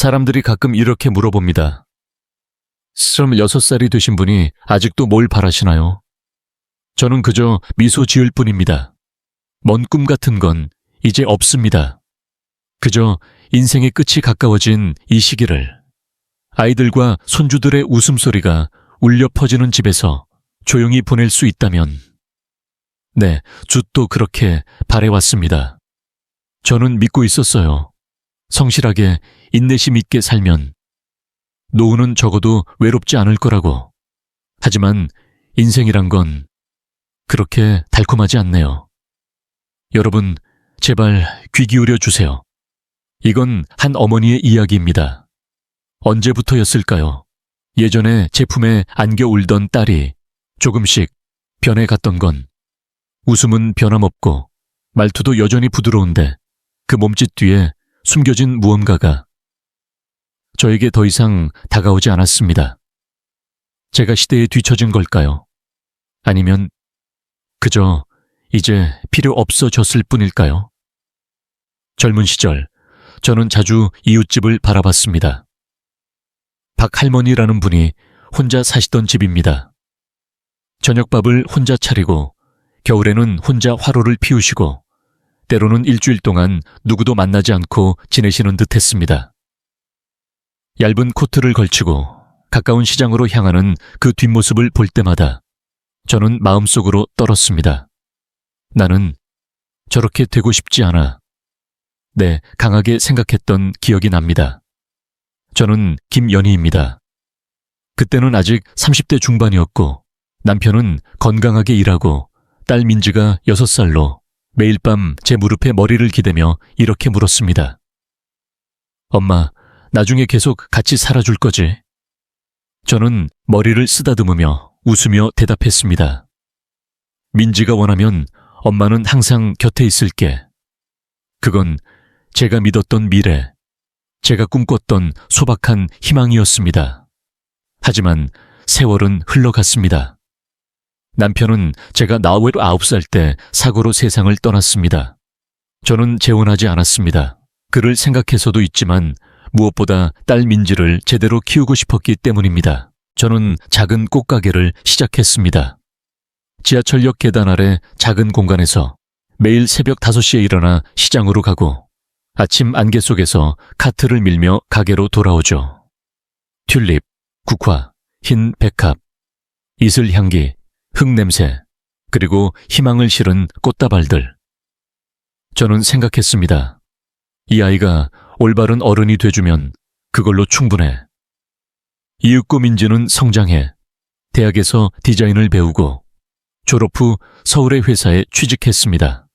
사람들이 가끔 이렇게 물어봅니다. 26살이 되신 분이 아직도 뭘 바라시나요? 저는 그저 미소 지을 뿐입니다. 먼 꿈 같은 건 이제 없습니다. 그저 인생의 끝이 가까워진 이 시기를 아이들과 손주들의 웃음소리가 울려 퍼지는 집에서 조용히 보낼 수 있다면, 네, 주 또 그렇게 바래왔습니다. 저는 믿고 있었어요. 성실하게 인내심 있게 살면 노후는 적어도 외롭지 않을 거라고. 하지만 인생이란 건 그렇게 달콤하지 않네요. 여러분, 제발 귀 기울여 주세요. 이건 한 어머니의 이야기입니다. 언제부터였을까요? 예전에 제품에 안겨 울던 딸이 조금씩 변해갔던 건, 웃음은 변함없고 말투도 여전히 부드러운데 그 몸짓 뒤에 숨겨진 무언가가 저에게 더 이상 다가오지 않았습니다. 제가 시대에 뒤처진 걸까요? 아니면 그저 이제 필요 없어졌을 뿐일까요? 젊은 시절 저는 자주 이웃집을 바라봤습니다. 박할머니라는 분이 혼자 사시던 집입니다. 저녁밥을 혼자 차리고 겨울에는 혼자 화로를 피우시고 때로는 일주일 동안 누구도 만나지 않고 지내시는 듯 했습니다. 얇은 코트를 걸치고 가까운 시장으로 향하는 그 뒷모습을 볼 때마다 저는 마음속으로 떨었습니다. 나는 저렇게 되고 싶지 않아. 네, 강하게 생각했던 기억이 납니다. 저는 김연희입니다. 그때는 아직 30대 중반이었고 남편은 건강하게 일하고 딸 민지가 6살로 매일 밤 제 무릎에 머리를 기대며 이렇게 물었습니다. 엄마, 나중에 계속 같이 살아줄 거지? 저는 머리를 쓰다듬으며 웃으며 대답했습니다. 민지가 원하면 엄마는 항상 곁에 있을게. 그건 제가 믿었던 미래, 제가 꿈꿨던 소박한 희망이었습니다. 하지만 세월은 흘러갔습니다. 남편은 제가 49살 때 사고로 세상을 떠났습니다. 저는 재혼하지 않았습니다. 그를 생각해서도 있지만 무엇보다 딸 민지를 제대로 키우고 싶었기 때문입니다. 저는 작은 꽃가게를 시작했습니다. 지하철역 계단 아래 작은 공간에서 매일 새벽 5시에 일어나 시장으로 가고 아침 안개 속에서 카트를 밀며 가게로 돌아오죠. 튤립, 국화, 흰 백합, 이슬향기, 흙냄새, 그리고 희망을 실은 꽃다발들. 저는 생각했습니다. 이 아이가 올바른 어른이 돼주면 그걸로 충분해. 이윽고 민지는 성장해 대학에서 디자인을 배우고 졸업 후 서울의 회사에 취직했습니다.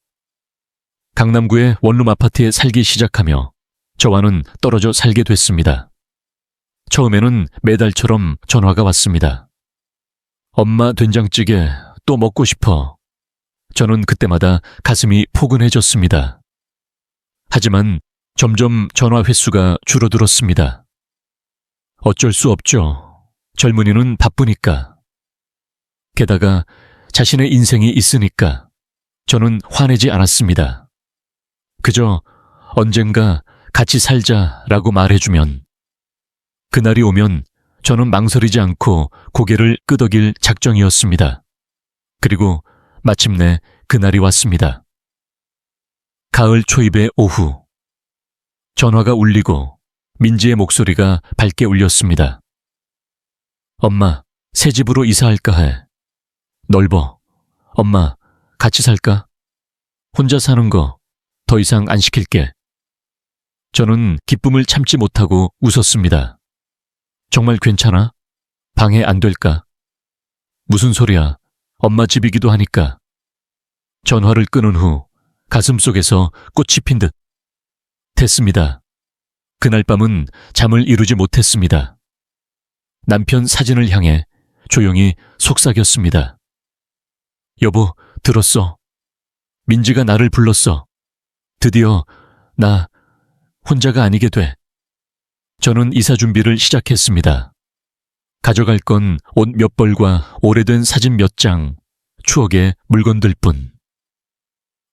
강남구의 원룸 아파트에 살기 시작하며 저와는 떨어져 살게 됐습니다. 처음에는 매달처럼 전화가 왔습니다. 엄마 된장찌개 또 먹고 싶어. 저는 그때마다 가슴이 포근해졌습니다. 하지만 점점 전화 횟수가 줄어들었습니다. 어쩔 수 없죠. 젊은이는 바쁘니까. 게다가 자신의 인생이 있으니까 저는 화내지 않았습니다. 그저 언젠가 같이 살자라고 말해주면, 그날이 오면 저는 망설이지 않고 고개를 끄덕일 작정이었습니다. 그리고 마침내 그날이 왔습니다. 가을 초입의 오후. 전화가 울리고 민지의 목소리가 밝게 울렸습니다. 엄마, 새 집으로 이사할까 해. 넓어. 엄마, 같이 살까? 혼자 사는 거 더 이상 안 시킬게. 저는 기쁨을 참지 못하고 웃었습니다. 정말 괜찮아? 방해 안 될까? 무슨 소리야? 엄마 집이기도 하니까. 전화를 끊은 후 가슴속에서 꽃이 핀 듯 됐습니다. 그날 밤은 잠을 이루지 못했습니다. 남편 사진을 향해 조용히 속삭였습니다. 여보, 들었어. 민지가 나를 불렀어. 드디어 나 혼자가 아니게 돼. 저는 이사 준비를 시작했습니다. 가져갈 건 옷 몇 벌과 오래된 사진 몇 장, 추억의 물건들 뿐.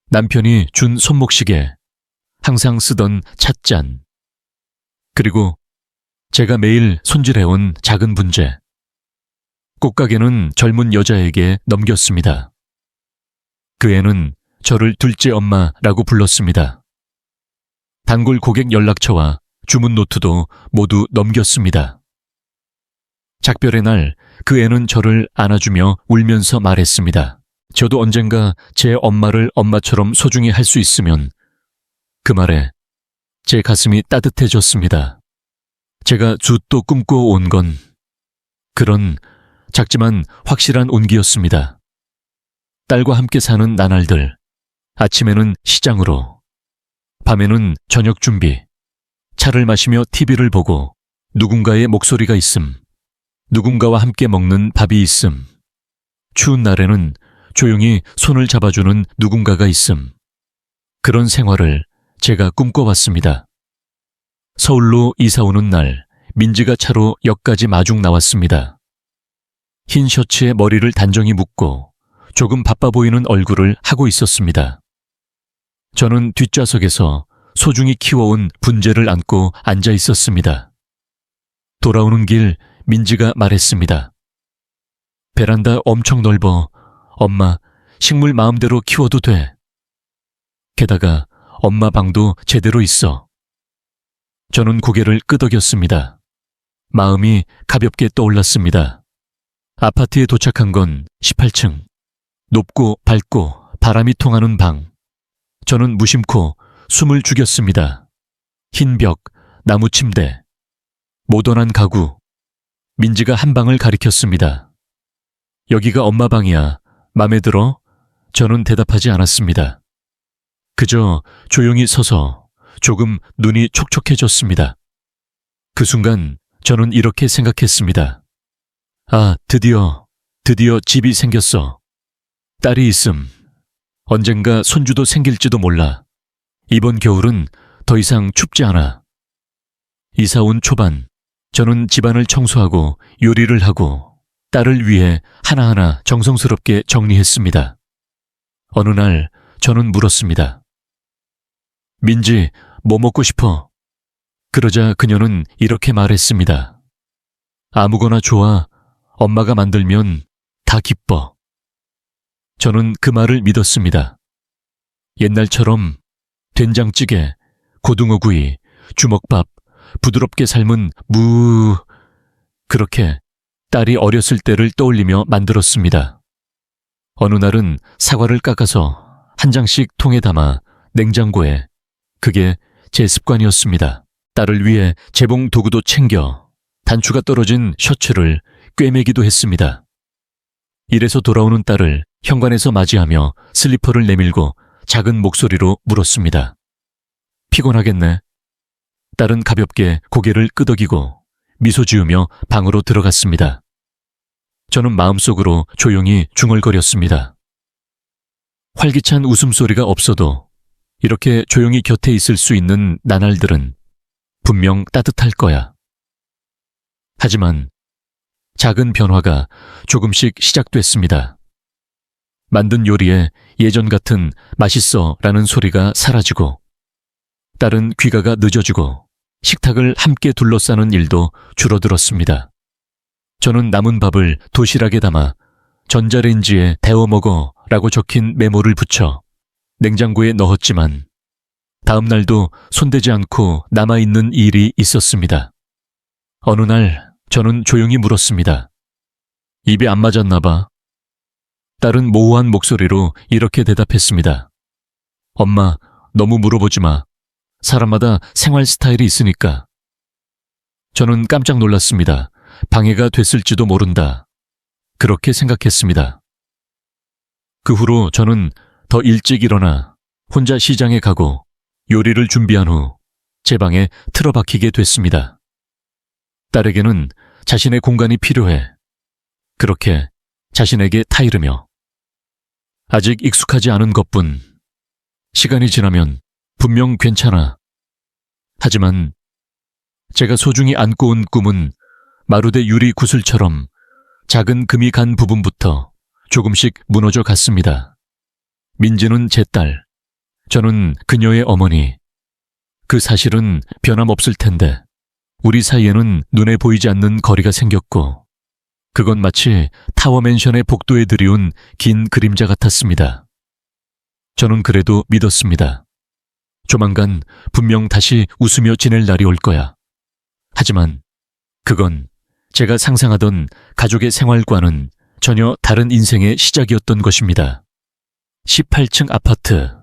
남편이 준 손목시계, 항상 쓰던 찻잔, 그리고 제가 매일 손질해온 작은 분재. 꽃가게는 젊은 여자에게 넘겼습니다. 그 애는 저를 둘째 엄마라고 불렀습니다. 단골 고객 연락처와 주문 노트도 모두 넘겼습니다. 작별의 날 그 애는 저를 안아주며 울면서 말했습니다. 저도 언젠가 제 엄마를 엄마처럼 소중히 할 수 있으면. 그 말에 제 가슴이 따뜻해졌습니다. 제가 주 또 꿈꿔온 건 그런 작지만 확실한 온기였습니다. 딸과 함께 사는 나날들, 아침에는 시장으로, 밤에는 저녁 준비, 차를 마시며 TV를 보고 누군가의 목소리가 있음, 누군가와 함께 먹는 밥이 있음, 추운 날에는 조용히 손을 잡아주는 누군가가 있음. 그런 생활을 제가 꿈꿔왔습니다. 서울로 이사 오는 날, 민지가 차로 역까지 마중 나왔습니다. 흰 셔츠에 머리를 단정히 묶고 조금 바빠 보이는 얼굴을 하고 있었습니다. 저는 뒷좌석에서 소중히 키워온 분재를 안고 앉아 있었습니다. 돌아오는 길 민지가 말했습니다. 베란다 엄청 넓어. 엄마, 식물 마음대로 키워도 돼. 게다가 엄마 방도 제대로 있어. 저는 고개를 끄덕였습니다. 마음이 가볍게 떠올랐습니다. 아파트에 도착한 건 18층. 높고 밝고 바람이 통하는 방. 저는 무심코 숨을 죽였습니다. 흰 벽, 나무 침대, 모던한 가구. 민지가 한 방을 가리켰습니다. 여기가 엄마 방이야. 맘에 들어? 저는 대답하지 않았습니다. 그저 조용히 서서 조금 눈이 촉촉해졌습니다. 그 순간 저는 이렇게 생각했습니다. 아, 드디어 집이 생겼어. 딸이 있음. 언젠가 손주도 생길지도 몰라. 이번 겨울은 더 이상 춥지 않아. 이사 온 초반, 저는 집안을 청소하고 요리를 하고 딸을 위해 하나하나 정성스럽게 정리했습니다. 어느 날 저는 물었습니다. 민지, 뭐 먹고 싶어? 그러자 그녀는 이렇게 말했습니다. 아무거나 좋아. 엄마가 만들면 다 기뻐. 저는 그 말을 믿었습니다. 옛날처럼 된장찌개, 고등어구이, 주먹밥, 부드럽게 삶은 그렇게 딸이 어렸을 때를 떠올리며 만들었습니다. 어느 날은 사과를 깎아서 한 장씩 통에 담아 냉장고에. 그게 제 습관이었습니다. 딸을 위해 재봉 도구도 챙겨 단추가 떨어진 셔츠를 꿰매기도 했습니다. 일에서 돌아오는 딸을 현관에서 맞이하며 슬리퍼를 내밀고 작은 목소리로 물었습니다. 피곤하겠네. 딸은 가볍게 고개를 끄덕이고 미소 지으며 방으로 들어갔습니다. 저는 마음속으로 조용히 중얼거렸습니다. 활기찬 웃음소리가 없어도 이렇게 조용히 곁에 있을 수 있는 나날들은 분명 따뜻할 거야. 하지만 작은 변화가 조금씩 시작됐습니다. 만든 요리에 예전 같은 맛있어 라는 소리가 사라지고 딸은 귀가가 늦어지고 식탁을 함께 둘러싸는 일도 줄어들었습니다. 저는 남은 밥을 도시락에 담아 전자레인지에 데워 먹어 라고 적힌 메모를 붙여 냉장고에 넣었지만 다음 날도 손대지 않고 남아있는 일이 있었습니다. 어느 날 저는 조용히 물었습니다. 입에 안 맞았나 봐. 딸은 모호한 목소리로 이렇게 대답했습니다. 엄마, 너무 물어보지 마. 사람마다 생활 스타일이 있으니까. 저는 깜짝 놀랐습니다. 방해가 됐을지도 모른다. 그렇게 생각했습니다. 그 후로 저는 더 일찍 일어나 혼자 시장에 가고 요리를 준비한 후 제 방에 틀어박히게 됐습니다. 딸에게는 자신의 공간이 필요해. 그렇게 자신에게 타이르며. 아직 익숙하지 않은 것뿐. 시간이 지나면 분명 괜찮아. 하지만 제가 소중히 안고 온 꿈은 마루대 유리 구슬처럼 작은 금이 간 부분부터 조금씩 무너져 갔습니다. 민지는 제 딸, 저는 그녀의 어머니. 그 사실은 변함없을 텐데 우리 사이에는 눈에 보이지 않는 거리가 생겼고 그건 마치 타워맨션의 복도에 들이운 긴 그림자 같았습니다. 저는 그래도 믿었습니다. 조만간 분명 다시 웃으며 지낼 날이 올 거야. 하지만 그건 제가 상상하던 가족의 생활과는 전혀 다른 인생의 시작이었던 것입니다. 18층 아파트.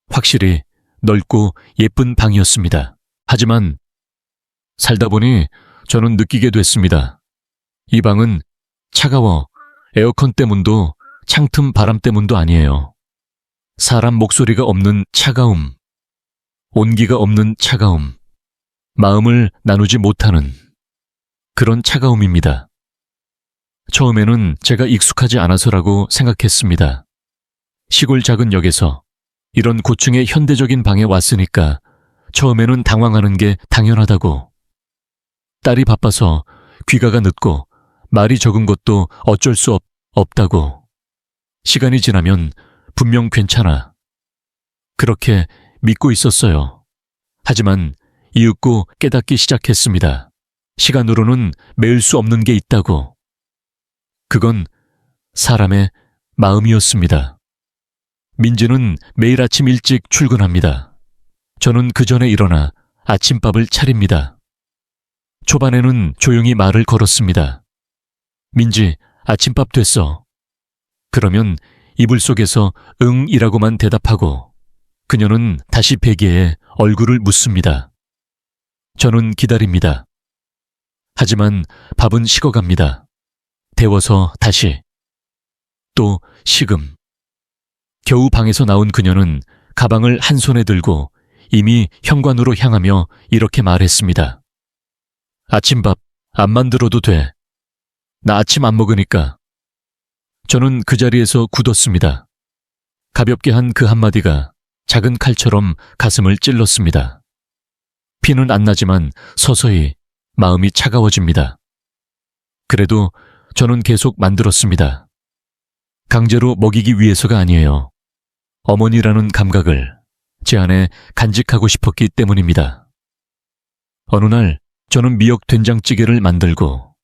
확실히 넓고 예쁜 방이었습니다. 하지만 살다 보니 저는 느끼게 됐습니다. 이 방은 차가워 에어컨 때문도 창틈 바람 때문도 아니에요. 사람 목소리가 없는 차가움, 온기가 없는 차가움, 마음을 나누지 못하는 그런 차가움입니다. 처음에는 제가 익숙하지 않아서라고 생각했습니다. 시골 작은 역에서 이런 고층의 현대적인 방에 왔으니까 처음에는 당황하는 게 당연하다고. 딸이 바빠서 귀가가 늦고 말이 적은 것도 어쩔 수 없다고. 시간이 지나면 분명 괜찮아. 그렇게 믿고 있었어요. 하지만 이윽고 깨닫기 시작했습니다. 시간으로는 메울 수 없는 게 있다고. 그건 사람의 마음이었습니다. 민지는 매일 아침 일찍 출근합니다. 저는 그 전에 일어나 아침밥을 차립니다. 초반에는 조용히 말을 걸었습니다. 민지, 아침밥 됐어. 그러면 이불 속에서 응이라고만 대답하고 그녀는 다시 베개에 얼굴을 묻습니다. 저는 기다립니다. 하지만 밥은 식어갑니다. 데워서 다시. 또 식음. 겨우 방에서 나온 그녀는 가방을 한 손에 들고 이미 현관으로 향하며 이렇게 말했습니다. 아침밥 안 만들어도 돼. 나 아침 안 먹으니까. 저는 그 자리에서 굳었습니다. 가볍게 한 그 한마디가 작은 칼처럼 가슴을 찔렀습니다. 피는 안 나지만 서서히 마음이 차가워집니다. 그래도 저는 계속 만들었습니다. 강제로 먹이기 위해서가 아니에요. 어머니라는 감각을 제 안에 간직하고 싶었기 때문입니다. 어느 날 저는 미역 된장찌개를 만들고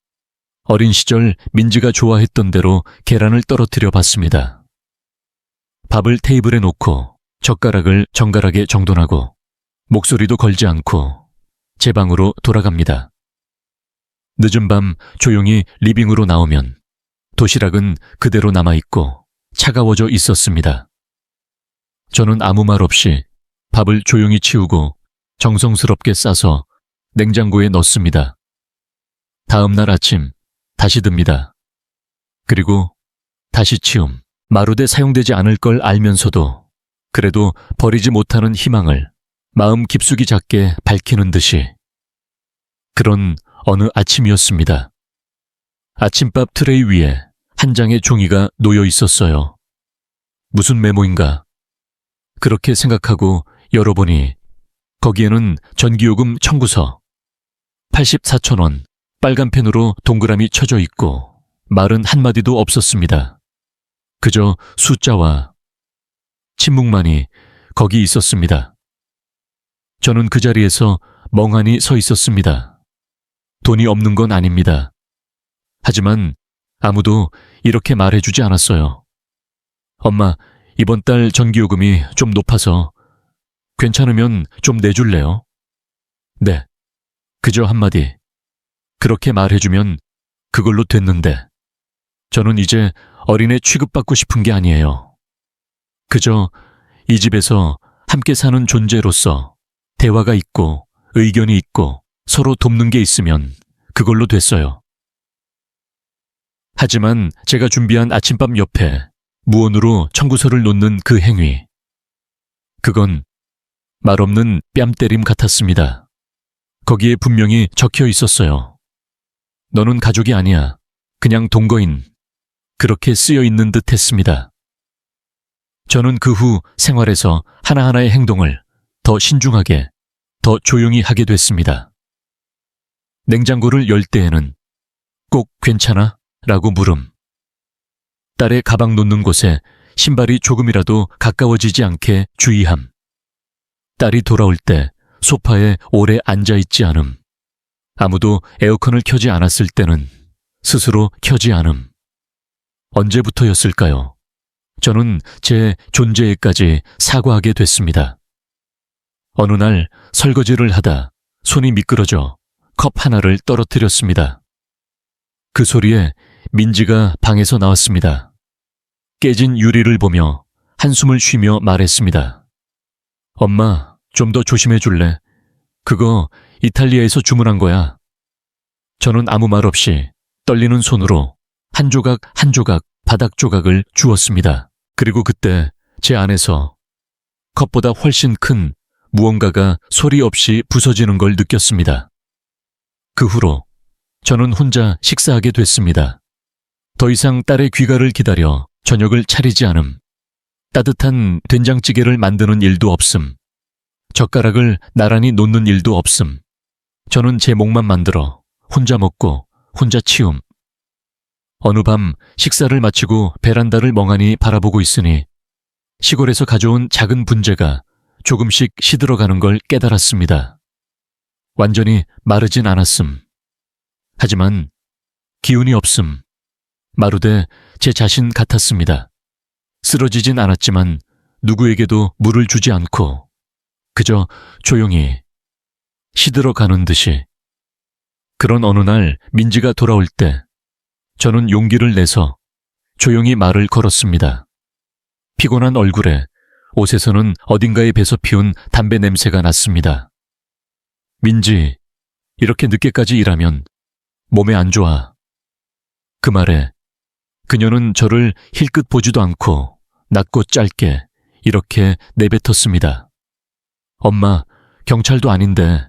어린 시절 민지가 좋아했던 대로 계란을 떨어뜨려 봤습니다. 밥을 테이블에 놓고 젓가락을 정갈하게 정돈하고 목소리도 걸지 않고 제 방으로 돌아갑니다. 늦은 밤 조용히 리빙으로 나오면 도시락은 그대로 남아있고 차가워져 있었습니다. 저는 아무 말 없이 밥을 조용히 치우고 정성스럽게 싸서 냉장고에 넣습니다. 다음 날 아침 다시 듭니다. 그리고 다시 치움. 마루대 사용되지 않을 걸 알면서도 그래도 버리지 못하는 희망을 마음 깊숙이 작게 밝히는 듯이. 그런 어느 아침이었습니다. 아침밥 트레이 위에 한 장의 종이가 놓여 있었어요. 무슨 메모인가? 그렇게 생각하고 열어보니 거기에는 전기요금 청구서 84,000원 빨간 펜으로 동그라미 쳐져 있고 말은 한마디도 없었습니다. 그저 숫자와 침묵만이 거기 있었습니다. 저는 그 자리에서 멍하니 서 있었습니다. 돈이 없는 건 아닙니다. 하지만 아무도 이렇게 말해주지 않았어요. 엄마, 이번 달 전기요금이 좀 높아서 괜찮으면 좀 내줄래요? 네. 그저 한마디. 그렇게 말해주면 그걸로 됐는데 저는 이제 어린애 취급받고 싶은 게 아니에요. 그저 이 집에서 함께 사는 존재로서 대화가 있고 의견이 있고 서로 돕는 게 있으면 그걸로 됐어요. 하지만 제가 준비한 아침밥 옆에 무언으로 청구서를 놓는 그 행위. 그건 말없는 뺨때림 같았습니다. 거기에 분명히 적혀 있었어요. 너는 가족이 아니야. 그냥 동거인. 그렇게 쓰여 있는 듯 했습니다. 저는 그 후 생활에서 하나하나의 행동을 더 신중하게, 더 조용히 하게 됐습니다. 냉장고를 열 때에는 꼭 괜찮아? 라고 물음. 딸의 가방 놓는 곳에 신발이 조금이라도 가까워지지 않게 주의함. 딸이 돌아올 때 소파에 오래 앉아있지 않음. 아무도 에어컨을 켜지 않았을 때는 스스로 켜지 않음. 언제부터였을까요? 저는 제 존재에까지 사과하게 됐습니다. 어느 날 설거지를 하다 손이 미끄러져 컵 하나를 떨어뜨렸습니다. 그 소리에 민지가 방에서 나왔습니다. 깨진 유리를 보며 한숨을 쉬며 말했습니다. 엄마, 좀 더 조심해 줄래? 그거 이탈리아에서 주문한 거야. 저는 아무 말 없이 떨리는 손으로 한 조각 한 조각 바닥 조각을 주었습니다. 그리고 그때 제 안에서 컵보다 훨씬 큰 무언가가 소리 없이 부서지는 걸 느꼈습니다. 그 후로 저는 혼자 식사하게 됐습니다. 더 이상 딸의 귀가를 기다려 저녁을 차리지 않음. 따뜻한 된장찌개를 만드는 일도 없음. 젓가락을 나란히 놓는 일도 없음. 저는 제 몫만 만들어 혼자 먹고 혼자 치움. 어느 밤 식사를 마치고 베란다를 멍하니 바라보고 있으니 시골에서 가져온 작은 분재가 조금씩 시들어가는 걸 깨달았습니다. 완전히 마르진 않았음. 하지만 기운이 없음. 마루대 제 자신 같았습니다. 쓰러지진 않았지만 누구에게도 물을 주지 않고 그저 조용히 시들어가는 듯이. 그런 어느 날 민지가 돌아올 때 저는 용기를 내서 조용히 말을 걸었습니다. 피곤한 얼굴에 옷에서는 어딘가에 배서 피운 담배 냄새가 났습니다. 민지, 이렇게 늦게까지 일하면 몸에 안 좋아. 그 말에 그녀는 저를 힐끗 보지도 않고 낮고 짧게 이렇게 내뱉었습니다. 엄마, 경찰도 아닌데.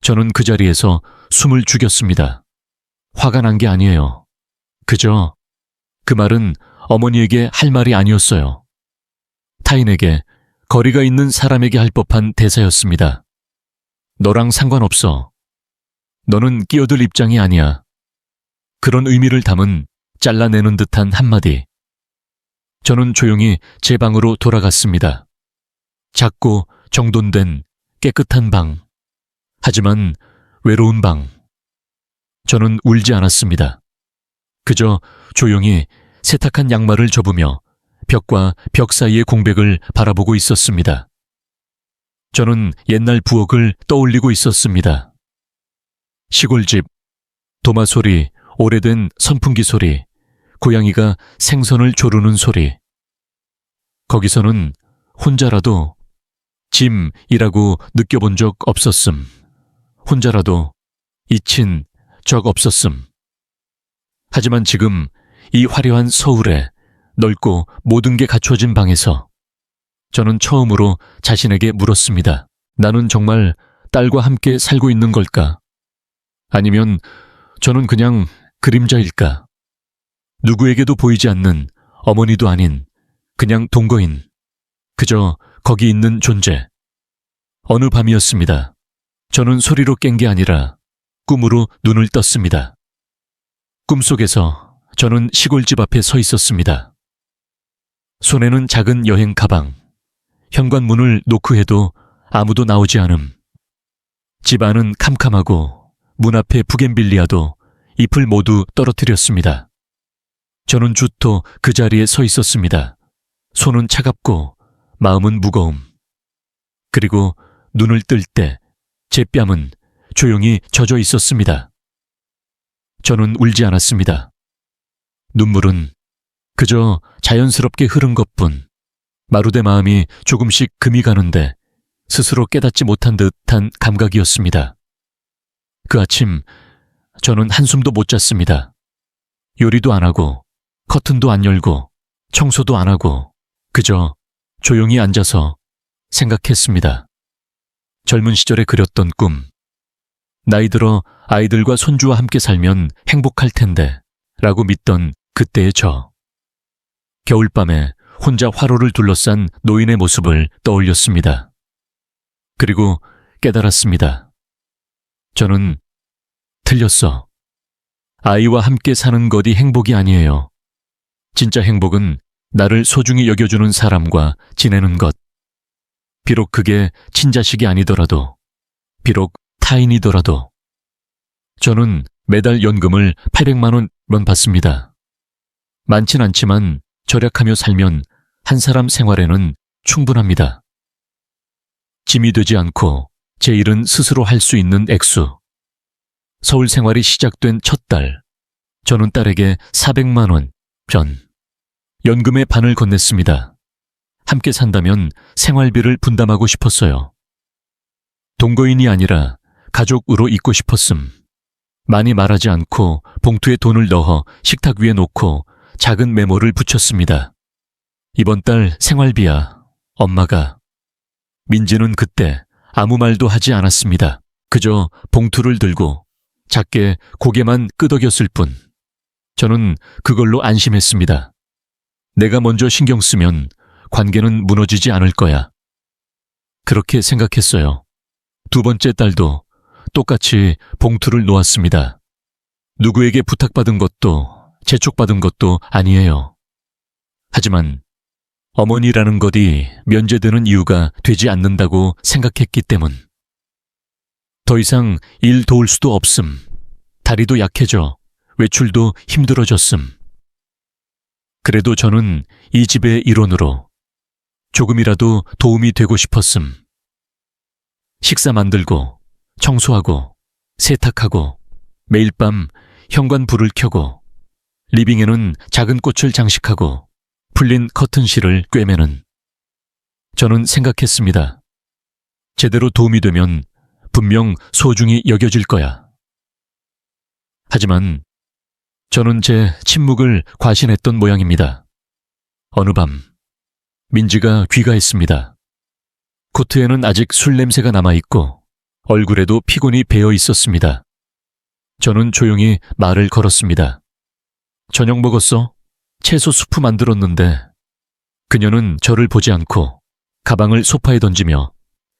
저는 그 자리에서 숨을 죽였습니다. 화가 난 게 아니에요. 그저 그 말은 어머니에게 할 말이 아니었어요. 타인에게, 거리가 있는 사람에게 할 법한 대사였습니다. 너랑 상관없어. 너는 끼어들 입장이 아니야. 그런 의미를 담은 잘라내는 듯한 한마디. 저는 조용히 제 방으로 돌아갔습니다. 작고 정돈된 깨끗한 방. 하지만 외로운 방. 저는 울지 않았습니다. 그저 조용히 세탁한 양말을 접으며 벽과 벽 사이의 공백을 바라보고 있었습니다. 저는 옛날 부엌을 떠올리고 있었습니다. 시골집, 도마 소리, 오래된 선풍기 소리, 고양이가 생선을 조르는 소리. 거기서는 혼자라도 짐이라고 느껴본 적 없었음. 혼자라도 잊힌 적 없었음. 하지만 지금 이 화려한 서울에 넓고 모든 게 갖춰진 방에서 저는 처음으로 자신에게 물었습니다. 나는 정말 딸과 함께 살고 있는 걸까? 아니면 저는 그냥 그림자일까? 누구에게도 보이지 않는 어머니도 아닌 그냥 동거인, 그저 거기 있는 존재. 어느 밤이었습니다. 저는 소리로 깬 게 아니라 꿈으로 눈을 떴습니다. 꿈속에서 저는 시골집 앞에 서 있었습니다. 손에는 작은 여행 가방. 현관문을 노크해도 아무도 나오지 않음. 집 안은 캄캄하고 문 앞에 부겐빌리아도 잎을 모두 떨어뜨렸습니다. 저는 주토 그 자리에 서 있었습니다. 손은 차갑고 마음은 무거움. 그리고 눈을 뜰 때 제 뺨은 조용히 젖어 있었습니다. 저는 울지 않았습니다. 눈물은 그저 자연스럽게 흐른 것뿐. 마루대 마음이 조금씩 금이 가는데 스스로 깨닫지 못한 듯한 감각이었습니다. 그 아침 저는 한숨도 못 잤습니다. 요리도 안 하고 커튼도 안 열고 청소도 안 하고 그저 조용히 앉아서 생각했습니다. 젊은 시절에 그렸던 꿈. 나이 들어 아이들과 손주와 함께 살면 행복할 텐데 라고 믿던 그때의 저. 겨울밤에 혼자 화로를 둘러싼 노인의 모습을 떠올렸습니다. 그리고 깨달았습니다. 저는 틀렸어. 아이와 함께 사는 것이 행복이 아니에요. 진짜 행복은 나를 소중히 여겨주는 사람과 지내는 것. 비록 그게 친자식이 아니더라도, 비록 타인이더라도. 저는 매달 연금을 800만 원만 받습니다. 많진 않지만 절약하며 살면 한 사람 생활에는 충분합니다. 짐이 되지 않고 제 일은 스스로 할 수 있는 액수. 서울 생활이 시작된 첫 달, 저는 딸에게 400만 원 편, 연금의 반을 건넸습니다. 함께 산다면 생활비를 분담하고 싶었어요. 동거인이 아니라 가족으로 있고 싶었음. 많이 말하지 않고 봉투에 돈을 넣어 식탁 위에 놓고 작은 메모를 붙였습니다. 이번 달 생활비야, 엄마가. 민지는 그때 아무 말도 하지 않았습니다. 그저 봉투를 들고 작게 고개만 끄덕였을 뿐. 저는 그걸로 안심했습니다. 내가 먼저 신경 쓰면 관계는 무너지지 않을 거야. 그렇게 생각했어요. 두 번째 딸도 똑같이 봉투를 놓았습니다. 누구에게 부탁받은 것도 재촉받은 것도 아니에요. 하지만 어머니라는 것이 면제되는 이유가 되지 않는다고 생각했기 때문. 더 이상 일 도울 수도 없음. 다리도 약해져 외출도 힘들어졌음. 그래도 저는 이 집의 일원으로 조금이라도 도움이 되고 싶었음. 식사 만들고 청소하고 세탁하고 매일 밤 현관불을 켜고 리빙에는 작은 꽃을 장식하고 풀린 커튼실을 꿰매는. 저는 생각했습니다. 제대로 도움이 되면 분명 소중히 여겨질 거야. 하지만 저는 제 침묵을 과신했던 모양입니다. 어느 밤 민지가 귀가했습니다. 코트에는 아직 술 냄새가 남아있고 얼굴에도 피곤이 배어 있었습니다. 저는 조용히 말을 걸었습니다. 저녁 먹었어? 채소 수프 만들었는데. 그녀는 저를 보지 않고 가방을 소파에 던지며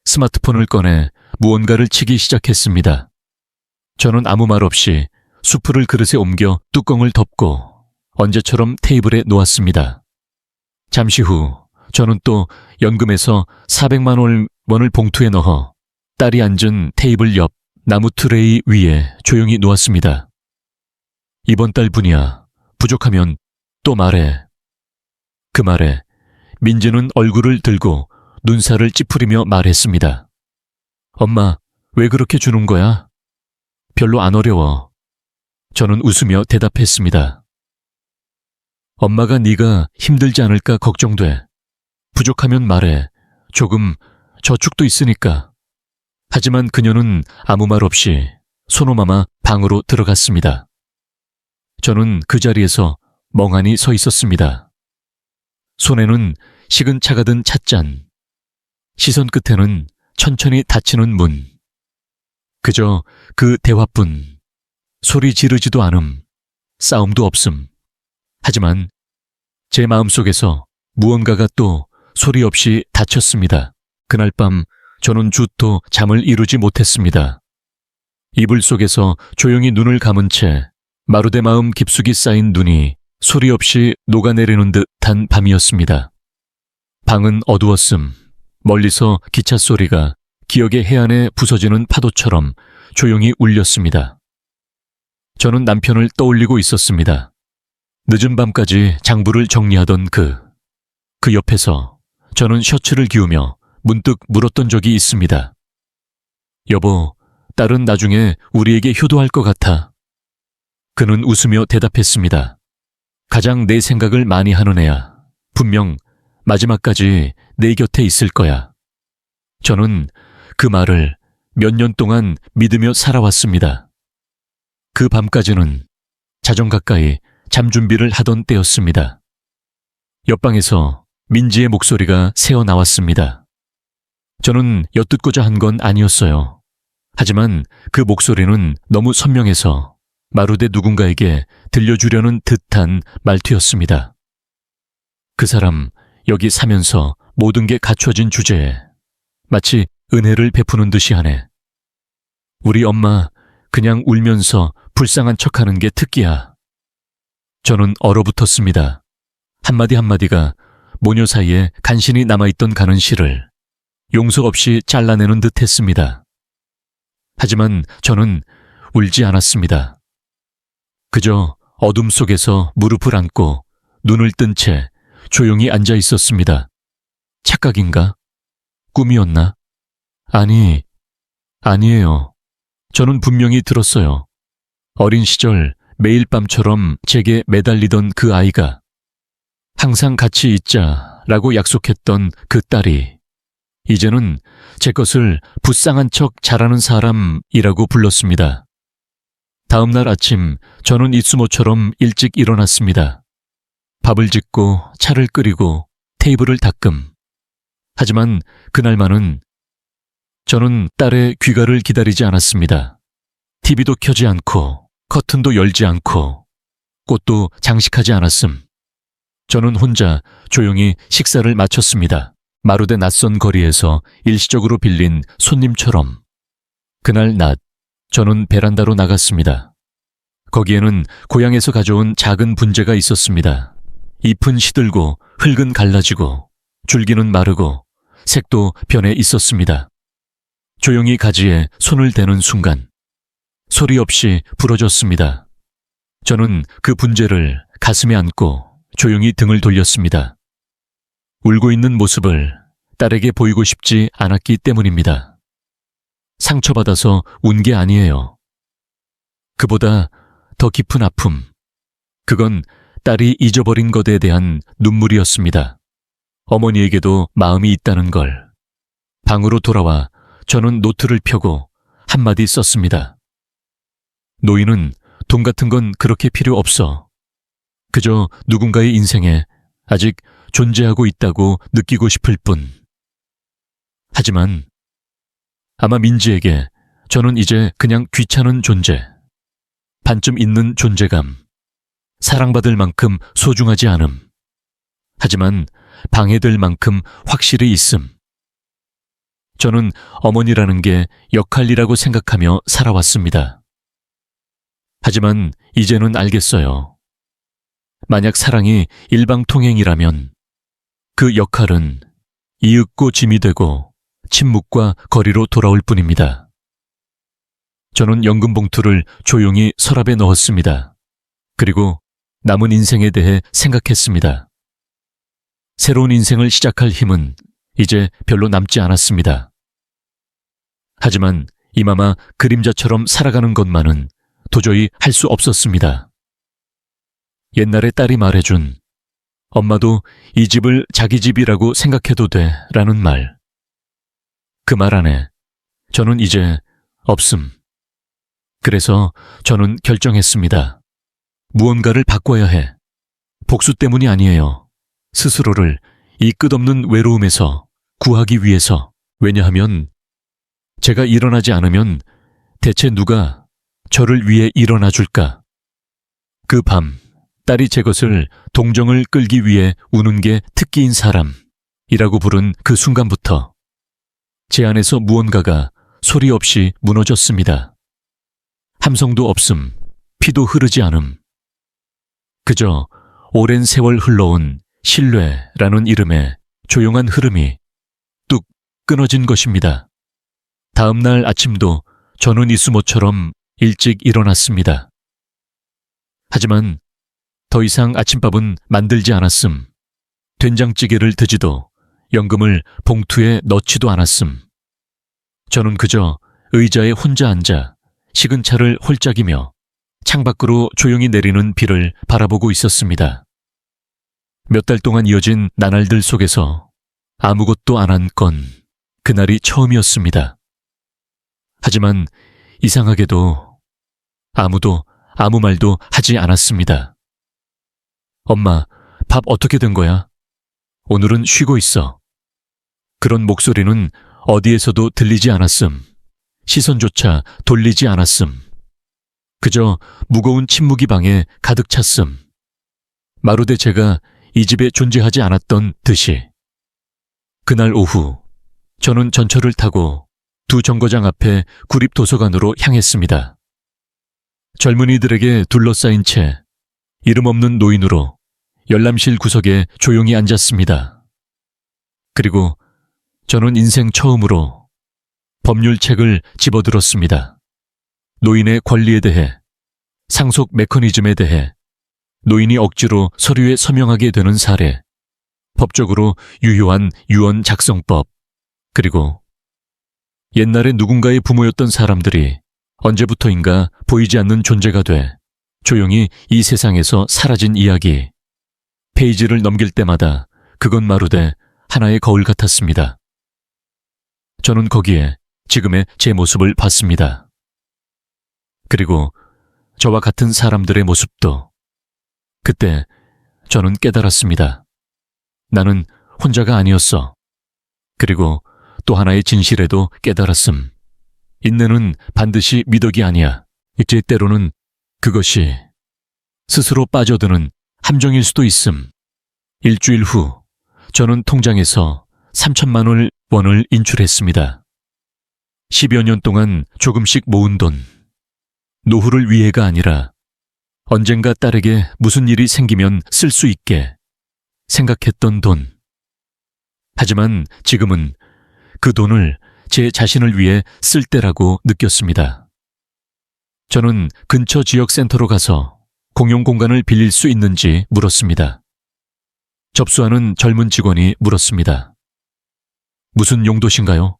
스마트폰을 꺼내 무언가를 치기 시작했습니다. 저는 아무 말 없이 수프를 그릇에 옮겨 뚜껑을 덮고 언제처럼 테이블에 놓았습니다. 잠시 후 저는 또 연금에서 400만 원을 봉투에 넣어 딸이 앉은 테이블 옆 나무 트레이 위에 조용히 놓았습니다. 이번 달분이야. 부족하면 또 말해. 그 말에 민지는 얼굴을 들고 눈살을 찌푸리며 말했습니다. 엄마, 왜 그렇게 주는 거야? 별로 안 어려워. 저는 웃으며 대답했습니다. 엄마가 네가 힘들지 않을까 걱정돼. 부족하면 말해. 조금 저축도 있으니까. 하지만 그녀는 아무 말 없이 손오마마 방으로 들어갔습니다. 저는 그 자리에서 멍하니 서 있었습니다. 손에는 식은 차가 든 찻잔, 시선 끝에는 천천히 닫히는 문. 그저 그 대화뿐. 소리 지르지도 않음, 싸움도 없음. 하지만 제 마음속에서 무언가가 또 소리 없이 닫혔습니다. 그날 밤 저는 주토 잠을 이루지 못했습니다. 이불 속에서 조용히 눈을 감은 채 마루대 마음 깊숙이 쌓인 눈이 소리 없이 녹아내리는 듯한 밤이었습니다. 방은 어두웠음. 멀리서 기차 소리가 기억의 해안에 부서지는 파도처럼 조용히 울렸습니다. 저는 남편을 떠올리고 있었습니다. 늦은 밤까지 장부를 정리하던 그 옆에서 저는 셔츠를 기우며 문득 물었던 적이 있습니다. 여보, 딸은 나중에 우리에게 효도할 것 같아. 그는 웃으며 대답했습니다. 가장 내 생각을 많이 하는 애야. 분명 마지막까지 내 곁에 있을 거야. 저는 그 말을 몇 년 동안 믿으며 살아왔습니다. 그 밤까지는 자정 가까이 잠 준비를 하던 때였습니다. 옆방에서 민지의 목소리가 새어 나왔습니다. 저는 엿듣고자 한 건 아니었어요. 하지만 그 목소리는 너무 선명해서 마루대 누군가에게 들려주려는 듯한 말투였습니다. 그 사람 여기 사면서 모든 게 갖춰진 주제에 마치 은혜를 베푸는 듯이 하네. 우리 엄마 그냥 울면서 불쌍한 척하는 게 특기야. 저는 얼어붙었습니다. 한마디 한마디가 모녀 사이에 간신히 남아있던 가는 실을 용서 없이 잘라내는 듯 했습니다. 하지만 저는 울지 않았습니다. 그저 어둠 속에서 무릎을 안고 눈을 뜬 채 조용히 앉아 있었습니다. 착각인가? 꿈이었나? 아니에요. 저는 분명히 들었어요. 어린 시절 매일 밤처럼 제게 매달리던 그 아이가, 항상 같이 있자라고 약속했던 그 딸이 이제는 제 것을 불쌍한 척 잘하는 사람이라고 불렀습니다. 다음 날 아침 저는 이수모처럼 일찍 일어났습니다. 밥을 짓고 차를 끓이고 테이블을 닦음. 하지만 그날만은 저는 딸의 귀가를 기다리지 않았습니다. TV도 켜지 않고 커튼도 열지 않고 꽃도 장식하지 않았음. 저는 혼자 조용히 식사를 마쳤습니다. 마루대 낯선 거리에서 일시적으로 빌린 손님처럼. 그날 낮, 저는 베란다로 나갔습니다. 거기에는 고향에서 가져온 작은 분재가 있었습니다. 잎은 시들고 흙은 갈라지고 줄기는 마르고 색도 변해 있었습니다. 조용히 가지에 손을 대는 순간 소리 없이 부러졌습니다. 저는 그 분재를 가슴에 안고 조용히 등을 돌렸습니다. 울고 있는 모습을 딸에게 보이고 싶지 않았기 때문입니다. 상처받아서 운 게 아니에요. 그보다 더 깊은 아픔, 그건 딸이 잊어버린 것에 대한 눈물이었습니다. 어머니에게도 마음이 있다는 걸. 방으로 돌아와 저는 노트를 펴고 한마디 썼습니다. 노인은 돈 같은 건 그렇게 필요 없어. 그저 누군가의 인생에 아직 존재하고 있다고 느끼고 싶을 뿐. 하지만 아마 민지에게 저는 이제 그냥 귀찮은 존재, 반쯤 있는 존재감, 사랑받을 만큼 소중하지 않음. 하지만 방해될 만큼 확실히 있음. 저는 어머니라는 게 역할이라고 생각하며 살아왔습니다. 하지만 이제는 알겠어요. 만약 사랑이 일방통행이라면 그 역할은 이윽고 짐이 되고 침묵과 거리로 돌아올 뿐입니다. 저는 연금 봉투를 조용히 서랍에 넣었습니다. 그리고 남은 인생에 대해 생각했습니다. 새로운 인생을 시작할 힘은 이제 별로 남지 않았습니다. 하지만 이마마 그림자처럼 살아가는 것만은 도저히 할 수 없었습니다. 옛날에 딸이 말해준 엄마도 이 집을 자기 집이라고 생각해도 돼 라는 말. 그 말 안에 저는 이제 없음. 그래서 저는 결정했습니다. 무언가를 바꿔야 해. 복수 때문이 아니에요. 스스로를 이 끝없는 외로움에서 구하기 위해서. 왜냐하면 제가 일어나지 않으면 대체 누가 저를 위해 일어나 줄까? 그 밤 딸이 제 것을 동정을 끌기 위해 우는 게 특기인 사람이라고 부른 그 순간부터 제 안에서 무언가가 소리 없이 무너졌습니다. 함성도 없음, 피도 흐르지 않음. 그저 오랜 세월 흘러온 신뢰라는 이름의 조용한 흐름이 뚝 끊어진 것입니다. 다음 날 아침도 저는 이수모처럼 일찍 일어났습니다. 하지만 더 이상 아침밥은 만들지 않았음. 된장찌개를 드지도 연금을 봉투에 넣지도 않았음. 저는 그저 의자에 혼자 앉아 식은 차를 홀짝이며 창밖으로 조용히 내리는 비를 바라보고 있었습니다. 몇 달 동안 이어진 나날들 속에서 아무것도 안 한 건 그날이 처음이었습니다. 하지만 이상하게도 아무도 아무 말도 하지 않았습니다. 엄마, 밥 어떻게 된 거야? 오늘은 쉬고 있어. 그런 목소리는 어디에서도 들리지 않았음. 시선조차 돌리지 않았음. 그저 무거운 침묵이 방에 가득 찼음. 마루대 제가 이 집에 존재하지 않았던 듯이. 그날 오후 저는 전철을 타고 두 정거장 앞에 구립도서관으로 향했습니다. 젊은이들에게 둘러싸인 채 이름 없는 노인으로 열람실 구석에 조용히 앉았습니다. 그리고 저는 인생 처음으로 법률책을 집어들었습니다. 노인의 권리에 대해, 상속 메커니즘에 대해, 노인이 억지로 서류에 서명하게 되는 사례, 법적으로 유효한 유언 작성법, 그리고 옛날에 누군가의 부모였던 사람들이 언제부터인가 보이지 않는 존재가 돼 조용히 이 세상에서 사라진 이야기. 페이지를 넘길 때마다 그건 마루대 하나의 거울 같았습니다. 저는 거기에 지금의 제 모습을 봤습니다. 그리고 저와 같은 사람들의 모습도. 그때 저는 깨달았습니다. 나는 혼자가 아니었어. 그리고 또 하나의 진실에도 깨달았음. 인내는 반드시 미덕이 아니야. 이제 때로는 그것이 스스로 빠져드는 함정일 수도 있음. 일주일 후 저는 통장에서 3천만 원을 인출했습니다. 10여 년 동안 조금씩 모은 돈. 노후를 위해가 아니라 언젠가 딸에게 무슨 일이 생기면 쓸 수 있게 생각했던 돈. 하지만 지금은 그 돈을 제 자신을 위해 쓸 때라고 느꼈습니다. 저는 근처 지역센터로 가서 공용 공간을 빌릴 수 있는지 물었습니다. 접수하는 젊은 직원이 물었습니다. 무슨 용도신가요?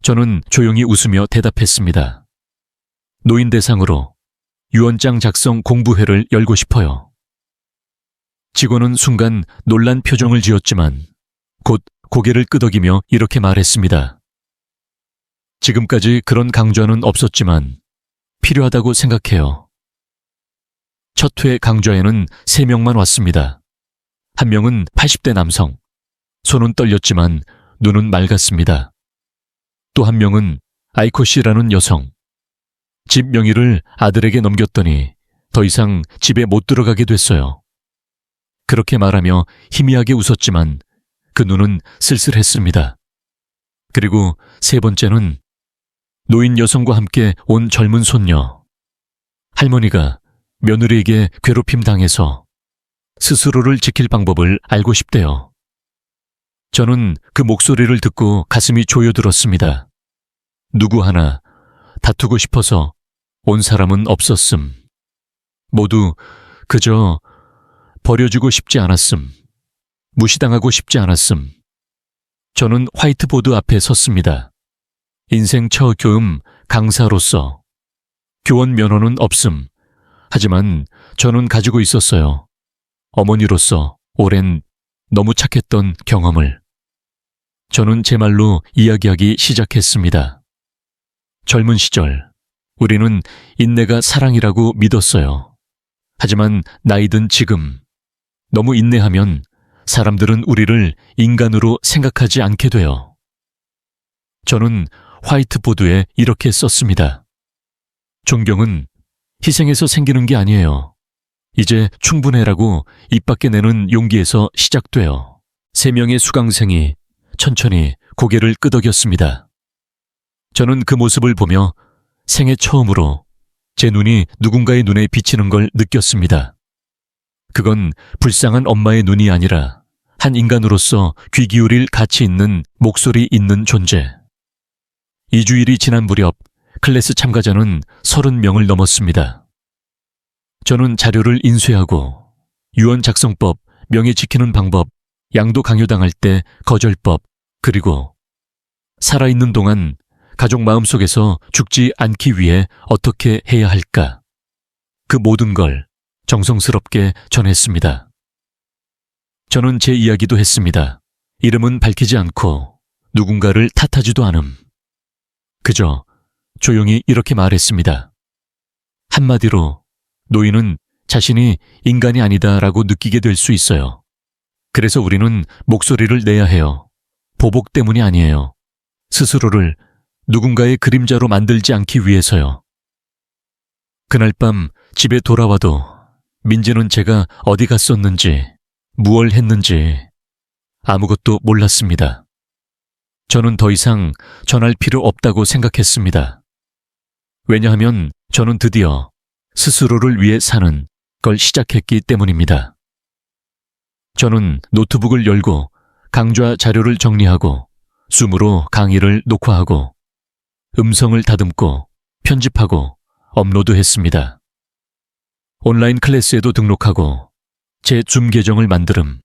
저는 조용히 웃으며 대답했습니다. 노인 대상으로 유언장 작성 공부회를 열고 싶어요. 직원은 순간 놀란 표정을 지었지만 곧 고개를 끄덕이며 이렇게 말했습니다. 지금까지 그런 강좌는 없었지만 필요하다고 생각해요. 첫 회 강좌에는 3명만 왔습니다. 한 명은 80대 남성. 손은 떨렸지만 눈은 맑았습니다. 또 한 명은 아이코 씨라는 여성. 집 명의를 아들에게 넘겼더니 더 이상 집에 못 들어가게 됐어요. 그렇게 말하며 희미하게 웃었지만 그 눈은 쓸쓸했습니다. 그리고 세 번째는 노인 여성과 함께 온 젊은 손녀. 할머니가 며느리에게 괴롭힘 당해서 스스로를 지킬 방법을 알고 싶대요. 저는 그 목소리를 듣고 가슴이 조여들었습니다. 누구 하나 다투고 싶어서 온 사람은 없었음. 모두 그저 버려주고 싶지 않았음. 무시당하고 싶지 않았음. 저는 화이트보드 앞에 섰습니다. 인생 첫 교음 강사로서. 교원 면허는 없음. 하지만 저는 가지고 있었어요. 어머니로서 오랜 너무 착했던 경험을. 저는 제 말로 이야기하기 시작했습니다. 젊은 시절 우리는 인내가 사랑이라고 믿었어요. 하지만 나이 든 지금 너무 인내하면 사람들은 우리를 인간으로 생각하지 않게 돼요. 저는 화이트보드에 이렇게 썼습니다. 존경은 희생에서 생기는 게 아니에요. 이제 충분해라고 입 밖에 내는 용기에서 시작돼요. 3명의 수강생이 천천히 고개를 끄덕였습니다. 저는 그 모습을 보며 생애 처음으로 제 눈이 누군가의 눈에 비치는 걸 느꼈습니다. 그건 불쌍한 엄마의 눈이 아니라 한 인간으로서 귀 기울일 가치 있는 목소리 있는 존재. 2주일이 지난 무렵 클래스 참가자는 30명을 넘었습니다. 저는 자료를 인쇄하고 유언 작성법, 명예 지키는 방법, 양도 강요당할 때 거절법, 그리고 살아있는 동안 가족 마음속에서 죽지 않기 위해 어떻게 해야 할까? 그 모든 걸 정성스럽게 전했습니다. 저는 제 이야기도 했습니다. 이름은 밝히지 않고 누군가를 탓하지도 않음. 그저 조용히 이렇게 말했습니다. 한마디로 노인은 자신이 인간이 아니다라고 느끼게 될 수 있어요. 그래서 우리는 목소리를 내야 해요. 보복 때문이 아니에요. 스스로를 누군가의 그림자로 만들지 않기 위해서요. 그날 밤 집에 돌아와도 민지는 제가 어디 갔었는지, 무얼 했는지 아무것도 몰랐습니다. 저는 더 이상 전할 필요 없다고 생각했습니다. 왜냐하면 저는 드디어 스스로를 위해 사는 걸 시작했기 때문입니다. 저는 노트북을 열고 강좌 자료를 정리하고 숨으로 강의를 녹화하고 음성을 다듬고 편집하고 업로드했습니다. 온라인 클래스에도 등록하고 제 줌 계정을 만듦,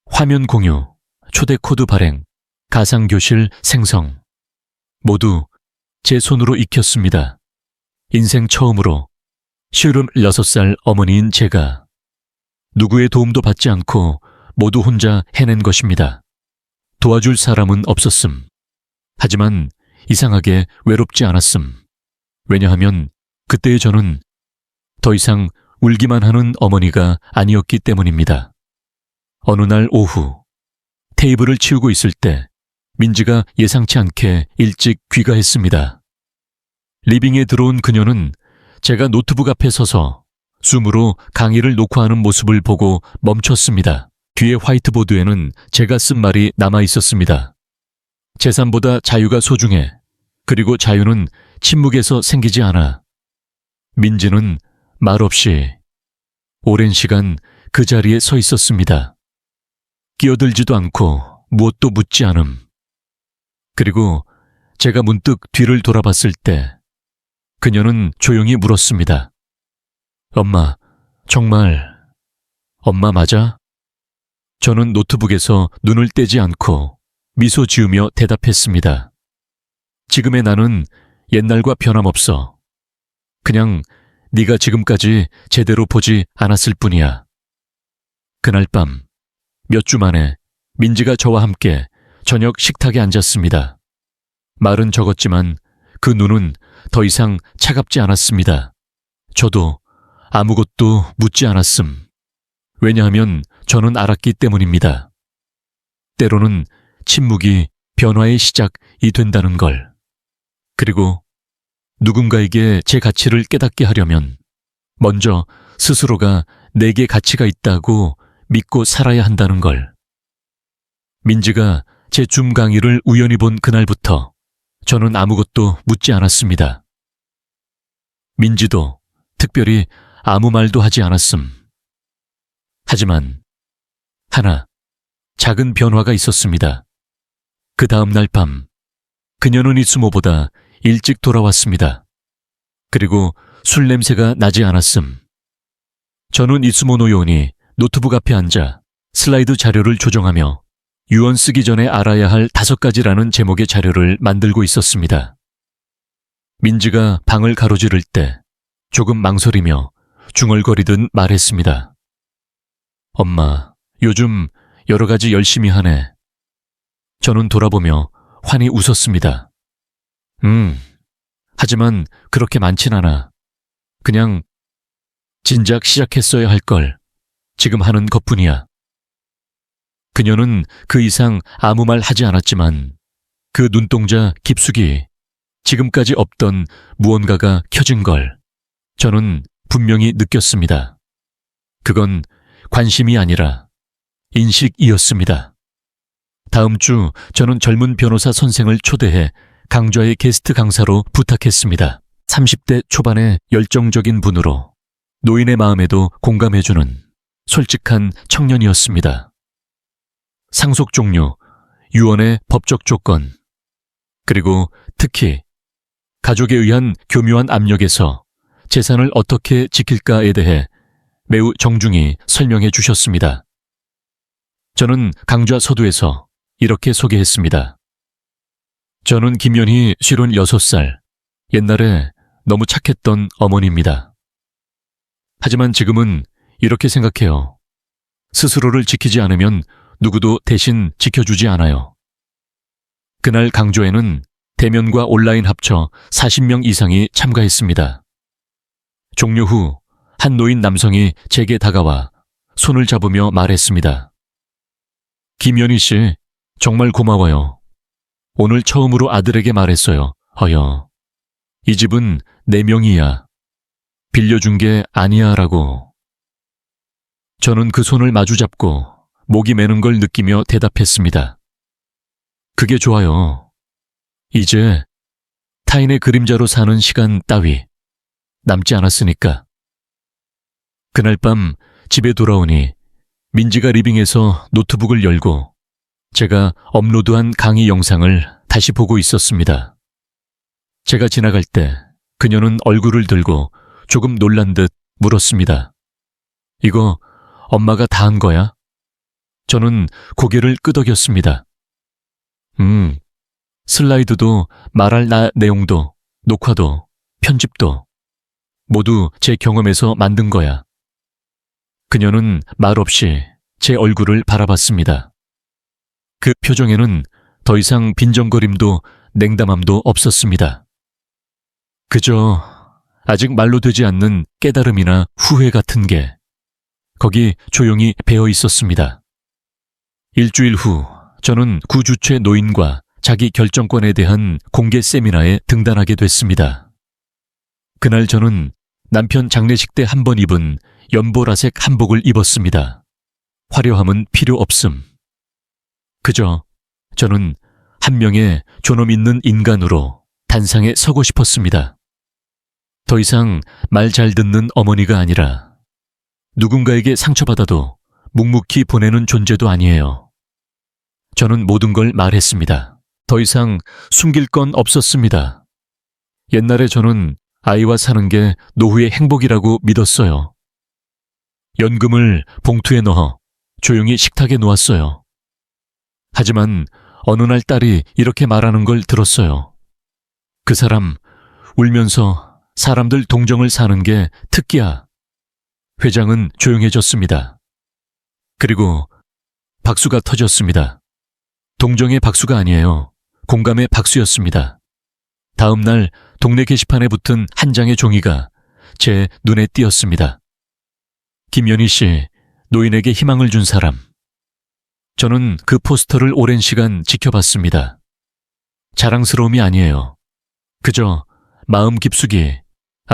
화면 공유, 초대 코드 발행, 가상교실 생성 모두 제 손으로 익혔습니다. 인생 처음으로 56살 어머니인 제가 누구의 도움도 받지 않고 모두 혼자 해낸 것입니다. 도와줄 사람은 없었음. 하지만 이상하게 외롭지 않았음. 왜냐하면 그때의 저는 더 이상 울기만 하는 어머니가 아니었기 때문입니다. 어느 날 오후 테이블을 치우고 있을 때 민지가 예상치 않게 일찍 귀가했습니다. 리빙에 들어온 그녀는 제가 노트북 앞에 서서 줌으로 강의를 녹화하는 모습을 보고 멈췄습니다. 뒤에 화이트보드에는 제가 쓴 말이 남아 있었습니다. 재산보다 자유가 소중해. 그리고 자유는 침묵에서 생기지 않아. 민지는 말없이 오랜 시간 그 자리에 서 있었습니다. 끼어들지도 않고 무엇도 묻지 않음. 그리고 제가 문득 뒤를 돌아봤을 때 그녀는 조용히 물었습니다. 엄마, 정말 엄마 맞아? 저는 노트북에서 눈을 떼지 않고 미소 지으며 대답했습니다. 지금의 나는 옛날과 변함없어. 그냥 네가 지금까지 제대로 보지 않았을 뿐이야. 그날 밤 몇 주 만에 민지가 저와 함께 저녁 식탁에 앉았습니다. 말은 적었지만 그 눈은 더 이상 차갑지 않았습니다. 저도 아무것도 묻지 않았음. 왜냐하면 저는 알았기 때문입니다. 때로는 침묵이 변화의 시작이 된다는 걸. 그리고 누군가에게 제 가치를 깨닫게 하려면 먼저 스스로가 내게 가치가 있다고 믿고 살아야 한다는 걸. 민지가 제 줌 강의를 우연히 본 그날부터 저는 아무것도 묻지 않았습니다. 민지도 특별히 아무 말도 하지 않았음. 하지만 하나 작은 변화가 있었습니다. 그 다음 날 밤 그녀는 이수모보다 일찍 돌아왔습니다. 그리고 술 냄새가 나지 않았음. 저는 이수모 노요원이 노트북 앞에 앉아 슬라이드 자료를 조정하며 유언 쓰기 전에 알아야 할 5가지라는 제목의 자료를 만들고 있었습니다. 민지가 방을 가로지를 때 조금 망설이며 중얼거리듯 말했습니다. 엄마, 요즘 여러 가지 열심히 하네. 저는 돌아보며 환히 웃었습니다. 하지만 그렇게 많진 않아. 그냥 진작 시작했어야 할 걸 지금 하는 것뿐이야. 그녀는 그 이상 아무 말 하지 않았지만 그 눈동자 깊숙이 지금까지 없던 무언가가 켜진 걸 저는 분명히 느꼈습니다. 그건 관심이 아니라 인식이었습니다. 다음 주 저는 젊은 변호사 선생을 초대해 강좌의 게스트 강사로 부탁했습니다. 30대 초반의 열정적인 분으로 노인의 마음에도 공감해주는 솔직한 청년이었습니다. 상속 종류, 유언의 법적 조건, 그리고 특히 가족에 의한 교묘한 압력에서 재산을 어떻게 지킬까에 대해 매우 정중히 설명해 주셨습니다. 저는 강좌 서두에서 이렇게 소개했습니다. 저는 김연희 56살, 옛날에 너무 착했던 어머니입니다. 하지만 지금은 이렇게 생각해요. 스스로를 지키지 않으면 누구도 대신 지켜주지 않아요. 그날 강좌에는 대면과 온라인 합쳐 40명 이상이 참가했습니다. 종료 후 한 노인 남성이 제게 다가와 손을 잡으며 말했습니다. 김연희 씨, 정말 고마워요. 오늘 처음으로 아들에게 말했어요. 이 집은 내 명의야. 빌려준 게 아니야 라고. 저는 그 손을 마주 잡고 목이 메는 걸 느끼며 대답했습니다. 그게 좋아요. 이제 타인의 그림자로 사는 시간 따위 남지 않았으니까. 그날 밤 집에 돌아오니 민지가 리빙에서 노트북을 열고 제가 업로드한 강의 영상을 다시 보고 있었습니다. 제가 지나갈 때 그녀는 얼굴을 들고 조금 놀란 듯 물었습니다. 이거 엄마가 다 한 거야? 저는 고개를 끄덕였습니다. 슬라이드도 말할 내용도 녹화도 편집도 모두 제 경험에서 만든 거야. 그녀는 말없이 제 얼굴을 바라봤습니다. 그 표정에는 더 이상 빈정거림도 냉담함도 없었습니다. 그저 아직 말로 되지 않는 깨달음이나 후회 같은 게 거기 조용히 배어 있었습니다. 일주일 후 저는 구주최 노인과 자기 결정권에 대한 공개 세미나에 등단하게 됐습니다. 그날 저는 남편 장례식 때 한 번 입은 연보라색 한복을 입었습니다. 화려함은 필요 없음. 그저 저는 한 명의 존엄 있는 인간으로 단상에 서고 싶었습니다. 더 이상 말 잘 듣는 어머니가 아니라 누군가에게 상처받아도 묵묵히 보내는 존재도 아니에요. 저는 모든 걸 말했습니다. 더 이상 숨길 건 없었습니다. 옛날에 저는 아이와 사는 게 노후의 행복이라고 믿었어요. 연금을 봉투에 넣어 조용히 식탁에 놓았어요. 하지만 어느 날 딸이 이렇게 말하는 걸 들었어요. 그 사람 울면서 사람들 동정을 사는 게 특기야. 회장은 조용해졌습니다. 그리고 박수가 터졌습니다. 동정의 박수가 아니에요. 공감의 박수였습니다. 다음 날 동네 게시판에 붙은 한 장의 종이가 제 눈에 띄었습니다. 김연희 씨, 노인에게 희망을 준 사람. 저는 그 포스터를 오랜 시간 지켜봤습니다. 자랑스러움이 아니에요. 그저 마음 깊숙이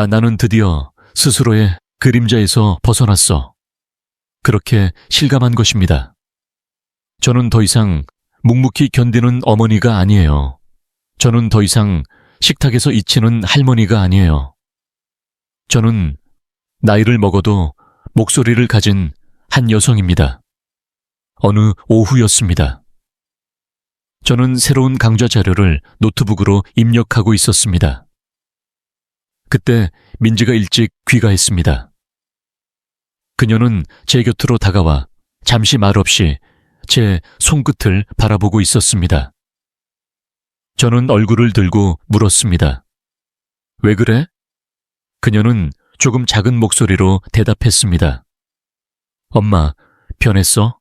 나는 드디어 스스로의 그림자에서 벗어났어. 그렇게 실감한 것입니다. 저는 더 이상 묵묵히 견디는 어머니가 아니에요. 저는 더 이상 식탁에서 잊히는 할머니가 아니에요. 저는 나이를 먹어도 목소리를 가진 한 여성입니다. 어느 오후였습니다. 저는 새로운 강좌 자료를 노트북으로 입력하고 있었습니다. 그때 민지가 일찍 귀가했습니다. 그녀는 제 곁으로 다가와 잠시 말없이 제 손끝을 바라보고 있었습니다. 저는 얼굴을 들고 물었습니다. 왜 그래? 그녀는 조금 작은 목소리로 대답했습니다. 엄마, 변했어?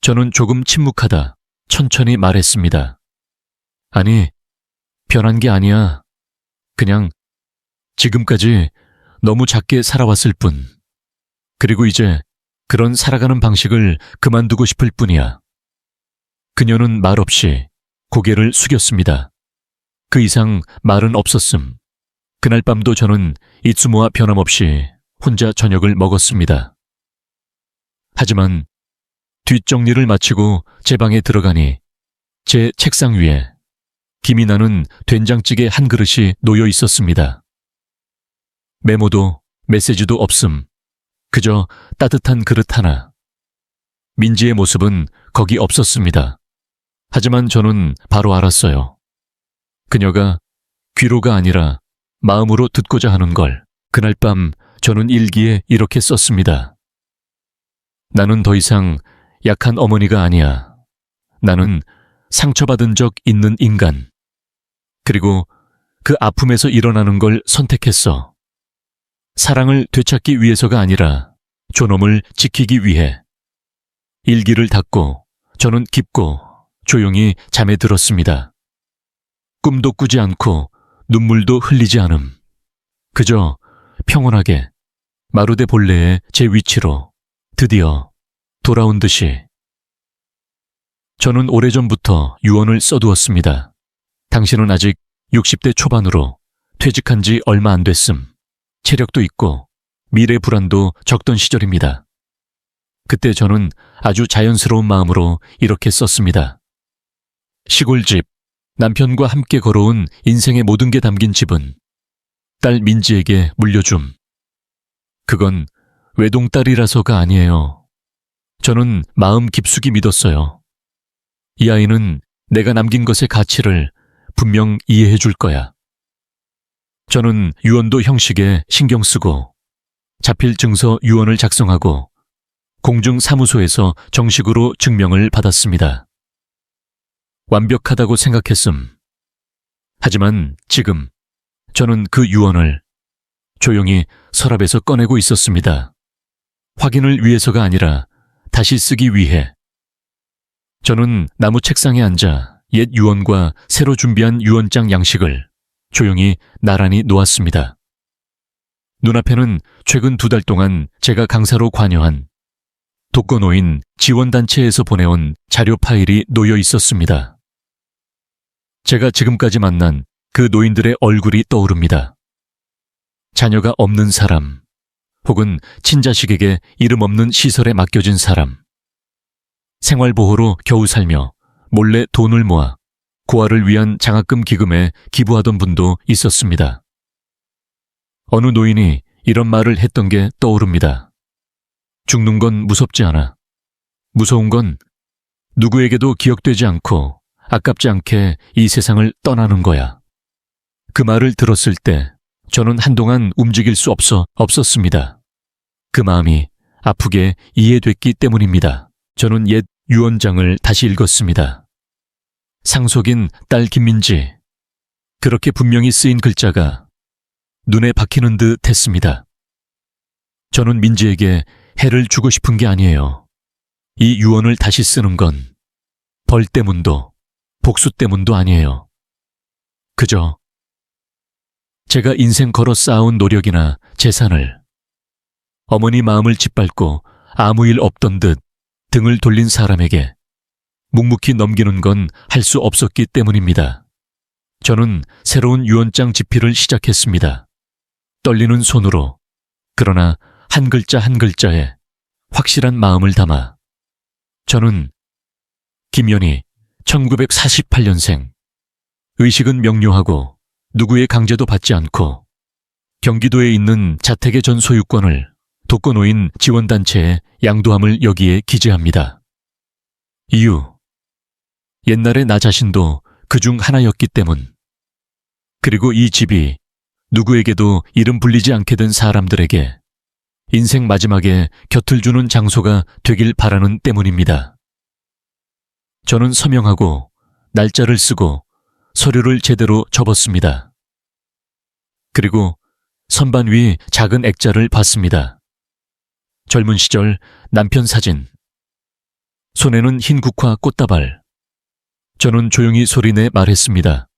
저는 조금 침묵하다 천천히 말했습니다. 아니, 변한 게 아니야. 그냥 지금까지 너무 작게 살아왔을 뿐. 그리고 이제 그런 살아가는 방식을 그만두고 싶을 뿐이야. 그녀는 말없이 고개를 숙였습니다. 그 이상 말은 없었음. 그날 밤도 저는 이츠모와 변함없이 혼자 저녁을 먹었습니다. 하지만 뒷정리를 마치고 제 방에 들어가니 제 책상 위에 김이 나는 된장찌개 한 그릇이 놓여 있었습니다. 메모도 메시지도 없음. 그저 따뜻한 그릇 하나. 민지의 모습은 거기 없었습니다. 하지만 저는 바로 알았어요. 그녀가 귀로가 아니라 마음으로 듣고자 하는 걸. 그날 밤 저는 일기에 이렇게 썼습니다. 나는 더 이상 약한 어머니가 아니야. 나는 상처받은 적 있는 인간. 그리고 그 아픔에서 일어나는 걸 선택했어. 사랑을 되찾기 위해서가 아니라 존엄을 지키기 위해. 일기를 닫고 저는 깊고 조용히 잠에 들었습니다. 꿈도 꾸지 않고 눈물도 흘리지 않음. 그저 평온하게 마루대 본래의 제 위치로 드디어 돌아온 듯이. 저는 오래전부터 유언을 써두었습니다. 당신은 아직 60대 초반으로 퇴직한 지 얼마 안 됐음. 체력도 있고 미래 불안도 적던 시절입니다. 그때 저는 아주 자연스러운 마음으로 이렇게 썼습니다. 시골집, 남편과 함께 걸어온 인생의 모든 게 담긴 집은 딸 민지에게 물려줌. 그건 외동딸이라서가 아니에요. 저는 마음 깊숙이 믿었어요. 이 아이는 내가 남긴 것의 가치를 분명 이해해 줄 거야. 저는 유언도 형식에 신경 쓰고 자필 증서 유언을 작성하고 공중사무소에서 정식으로 증명을 받았습니다. 완벽하다고 생각했음. 하지만 지금 저는 그 유언을 조용히 서랍에서 꺼내고 있었습니다. 확인을 위해서가 아니라 다시 쓰기 위해. 저는 나무 책상에 앉아 옛 유언과 새로 준비한 유언장 양식을 조용히 나란히 놓았습니다. 눈앞에는 최근 2달 동안 제가 강사로 관여한 독거노인 지원단체에서 보내온 자료 파일이 놓여 있었습니다. 제가 지금까지 만난 그 노인들의 얼굴이 떠오릅니다. 자녀가 없는 사람, 혹은 친자식에게 이름 없는 시설에 맡겨진 사람, 생활보호로 겨우 살며 몰래 돈을 모아 고아를 위한 장학금 기금에 기부하던 분도 있었습니다. 어느 노인이 이런 말을 했던 게 떠오릅니다. 죽는 건 무섭지 않아. 무서운 건 누구에게도 기억되지 않고 아깝지 않게 이 세상을 떠나는 거야. 그 말을 들었을 때 저는 한동안 움직일 수 없었습니다. 그 마음이 아프게 이해됐기 때문입니다. 저는 옛 유언장을 다시 읽었습니다. 상속인 딸 김민지. 그렇게 분명히 쓰인 글자가 눈에 박히는 듯 했습니다. 저는 민지에게 해를 주고 싶은 게 아니에요. 이 유언을 다시 쓰는 건 벌 때문도 복수 때문도 아니에요. 그저 제가 인생 걸어 쌓아온 노력이나 재산을 어머니 마음을 짓밟고 아무 일 없던 듯 등을 돌린 사람에게 묵묵히 넘기는 건 할 수 없었기 때문입니다. 저는 새로운 유언장 집필을 시작했습니다. 떨리는 손으로, 그러나 한 글자 한 글자에 확실한 마음을 담아. 저는 김연희 1948년생, 의식은 명료하고 누구의 강제도 받지 않고 경기도에 있는 자택의 전 소유권을 독거노인 지원단체에 양도함을 여기에 기재합니다. 이유, 옛날에 나 자신도 그중 하나였기 때문. 그리고 이 집이 누구에게도 이름 불리지 않게 된 사람들에게 인생 마지막에 곁을 주는 장소가 되길 바라는 때문입니다. 저는 서명하고 날짜를 쓰고 서류를 제대로 접었습니다. 그리고 선반 위 작은 액자를 봤습니다. 젊은 시절 남편 사진. 손에는 흰 국화 꽃다발. 저는 조용히 소리내 말했습니다.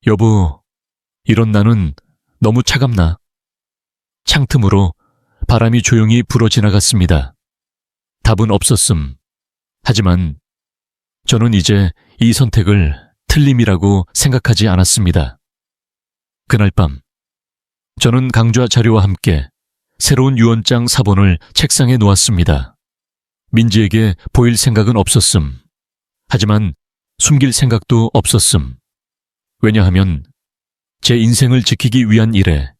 여보, 이런 나는 너무 차갑나? 창틈으로 바람이 조용히 불어 지나갔습니다. 답은 없었음. 하지만 저는 이제 이 선택을 틀림이라고 생각하지 않았습니다. 그날 밤, 저는 강좌 자료와 함께 새로운 유언장 사본을 책상에 놓았습니다. 민지에게 보일 생각은 없었음. 하지만 숨길 생각도 없었음. 왜냐하면 제 인생을 지키기 위한 일에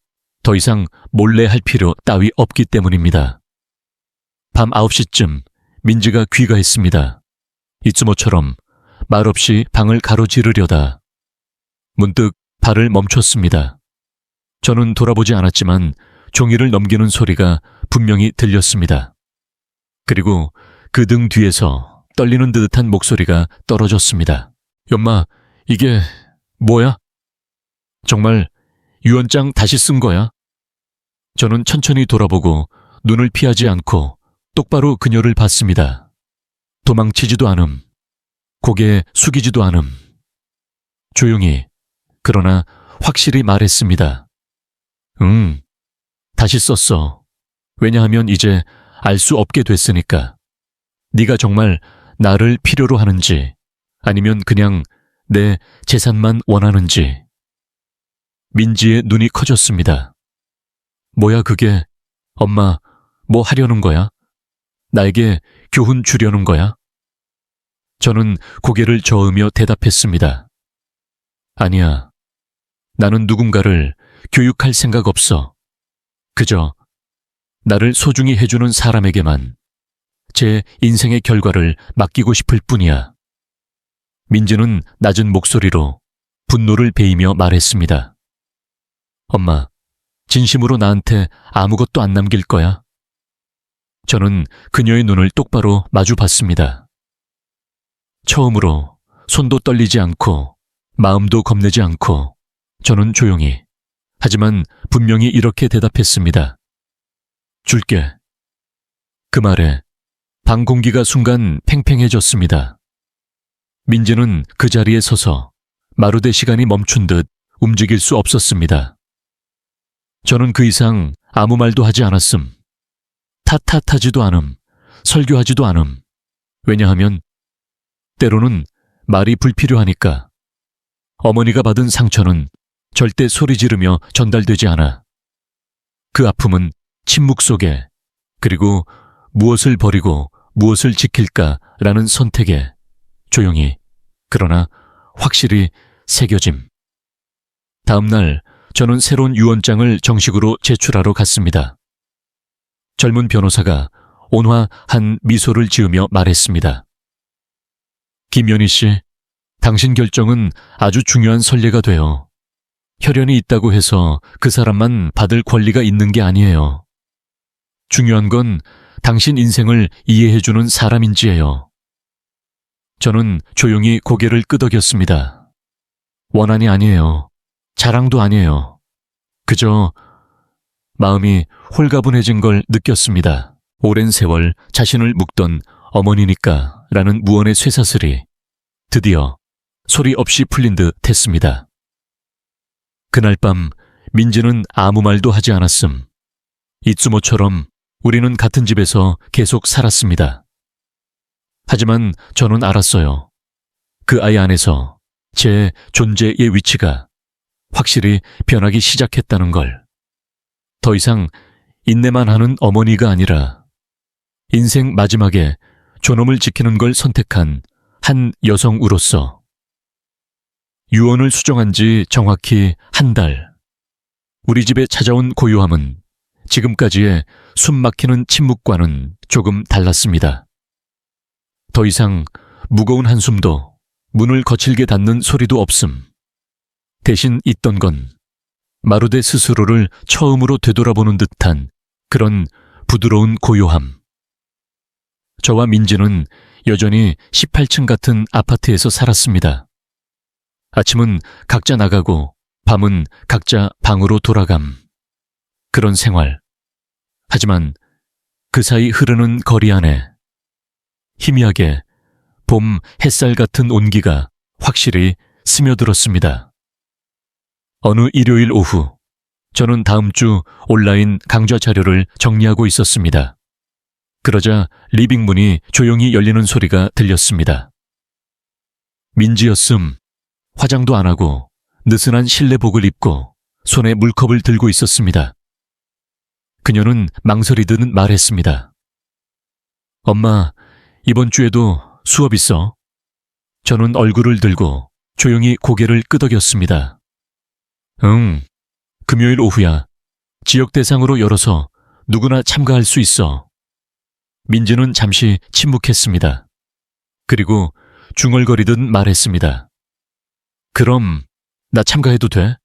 더 이상 몰래 할 필요 따위 없기 때문입니다. 밤 9시쯤 민지가 귀가했습니다. 이츠모처럼 말없이 방을 가로지르려다 문득 발을 멈췄습니다. 저는 돌아보지 않았지만 종이를 넘기는 소리가 분명히 들렸습니다. 그리고 그 등 뒤에서 떨리는 듯한 목소리가 떨어졌습니다. 엄마, 이게 뭐야? 정말 유언장 다시 쓴 거야? 저는 천천히 돌아보고 눈을 피하지 않고 똑바로 그녀를 봤습니다. 도망치지도 않음. 고개 숙이지도 않음. 조용히, 그러나 확실히 말했습니다. 응, 다시 썼어. 왜냐하면 이제 알 수 없게 됐으니까. 네가 정말 나를 필요로 하는지 아니면 그냥 내 재산만 원하는지. 민지의 눈이 커졌습니다. 뭐야 그게? 엄마, 뭐 하려는 거야? 나에게 교훈 주려는 거야? 저는 고개를 저으며 대답했습니다. 아니야. 나는 누군가를 교육할 생각 없어. 그저 나를 소중히 해주는 사람에게만 제 인생의 결과를 맡기고 싶을 뿐이야. 민지는 낮은 목소리로 분노를 베이며 말했습니다. 엄마, 진심으로 나한테 아무것도 안 남길 거야? 저는 그녀의 눈을 똑바로 마주 봤습니다. 처음으로 손도 떨리지 않고 마음도 겁내지 않고 저는 조용히, 하지만 분명히 이렇게 대답했습니다. 줄게. 그 말에 방 공기가 순간 팽팽해졌습니다. 민지는 그 자리에 서서 마루대 시간이 멈춘 듯 움직일 수 없었습니다. 저는 그 이상 아무 말도 하지 않았음. 탓하지도 않음. 설교하지도 않음. 왜냐하면 때로는 말이 불필요하니까. 어머니가 받은 상처는 절대 소리 지르며 전달되지 않아. 그 아픔은 침묵 속에, 그리고 무엇을 버리고 무엇을 지킬까라는 선택에 조용히, 그러나 확실히 새겨짐. 다음 날 저는 새로운 유언장을 정식으로 제출하러 갔습니다. 젊은 변호사가 온화한 미소를 지으며 말했습니다. 김연희 씨, 당신 결정은 아주 중요한 선례가 돼요. 혈연이 있다고 해서 그 사람만 받을 권리가 있는 게 아니에요. 중요한 건 당신 인생을 이해해주는 사람인지예요. 저는 조용히 고개를 끄덕였습니다. 원한이 아니에요. 자랑도 아니에요. 그저 마음이 홀가분해진 걸 느꼈습니다. 오랜 세월 자신을 묵던 어머니니까 라는 무언의 쇠사슬이 드디어 소리 없이 풀린 듯 했습니다. 그날 밤 민지는 아무 말도 하지 않았음. 이츠모처럼 우리는 같은 집에서 계속 살았습니다. 하지만 저는 알았어요. 그 아이 안에서 제 존재의 위치가 확실히 변하기 시작했다는 걸. 더 이상 인내만 하는 어머니가 아니라 인생 마지막에 존엄을 지키는 걸 선택한 한 여성으로서. 유언을 수정한 지 정확히 한 달. 우리 집에 찾아온 고요함은 지금까지의 숨 막히는 침묵과는 조금 달랐습니다. 더 이상 무거운 한숨도, 문을 거칠게 닫는 소리도 없음. 대신 있던 건 마루대 스스로를 처음으로 되돌아보는 듯한 그런 부드러운 고요함. 저와 민지는 여전히 18층 같은 아파트에서 살았습니다. 아침은 각자 나가고 밤은 각자 방으로 돌아감. 그런 생활. 하지만 그 사이 흐르는 거리 안에 희미하게 봄 햇살 같은 온기가 확실히 스며들었습니다. 어느 일요일 오후, 저는 다음 주 온라인 강좌 자료를 정리하고 있었습니다. 그러자 리빙 문이 조용히 열리는 소리가 들렸습니다. 민지였음. 화장도 안 하고 느슨한 실내복을 입고 손에 물컵을 들고 있었습니다. 그녀는 망설이듯 말했습니다. 엄마, 이번 주에도 수업 있어. 저는 얼굴을 들고 조용히 고개를 끄덕였습니다. 응, 금요일 오후야. 지역 대상으로 열어서 누구나 참가할 수 있어. 민지는 잠시 침묵했습니다. 그리고 중얼거리듯 말했습니다. 그럼 나 참가해도 돼?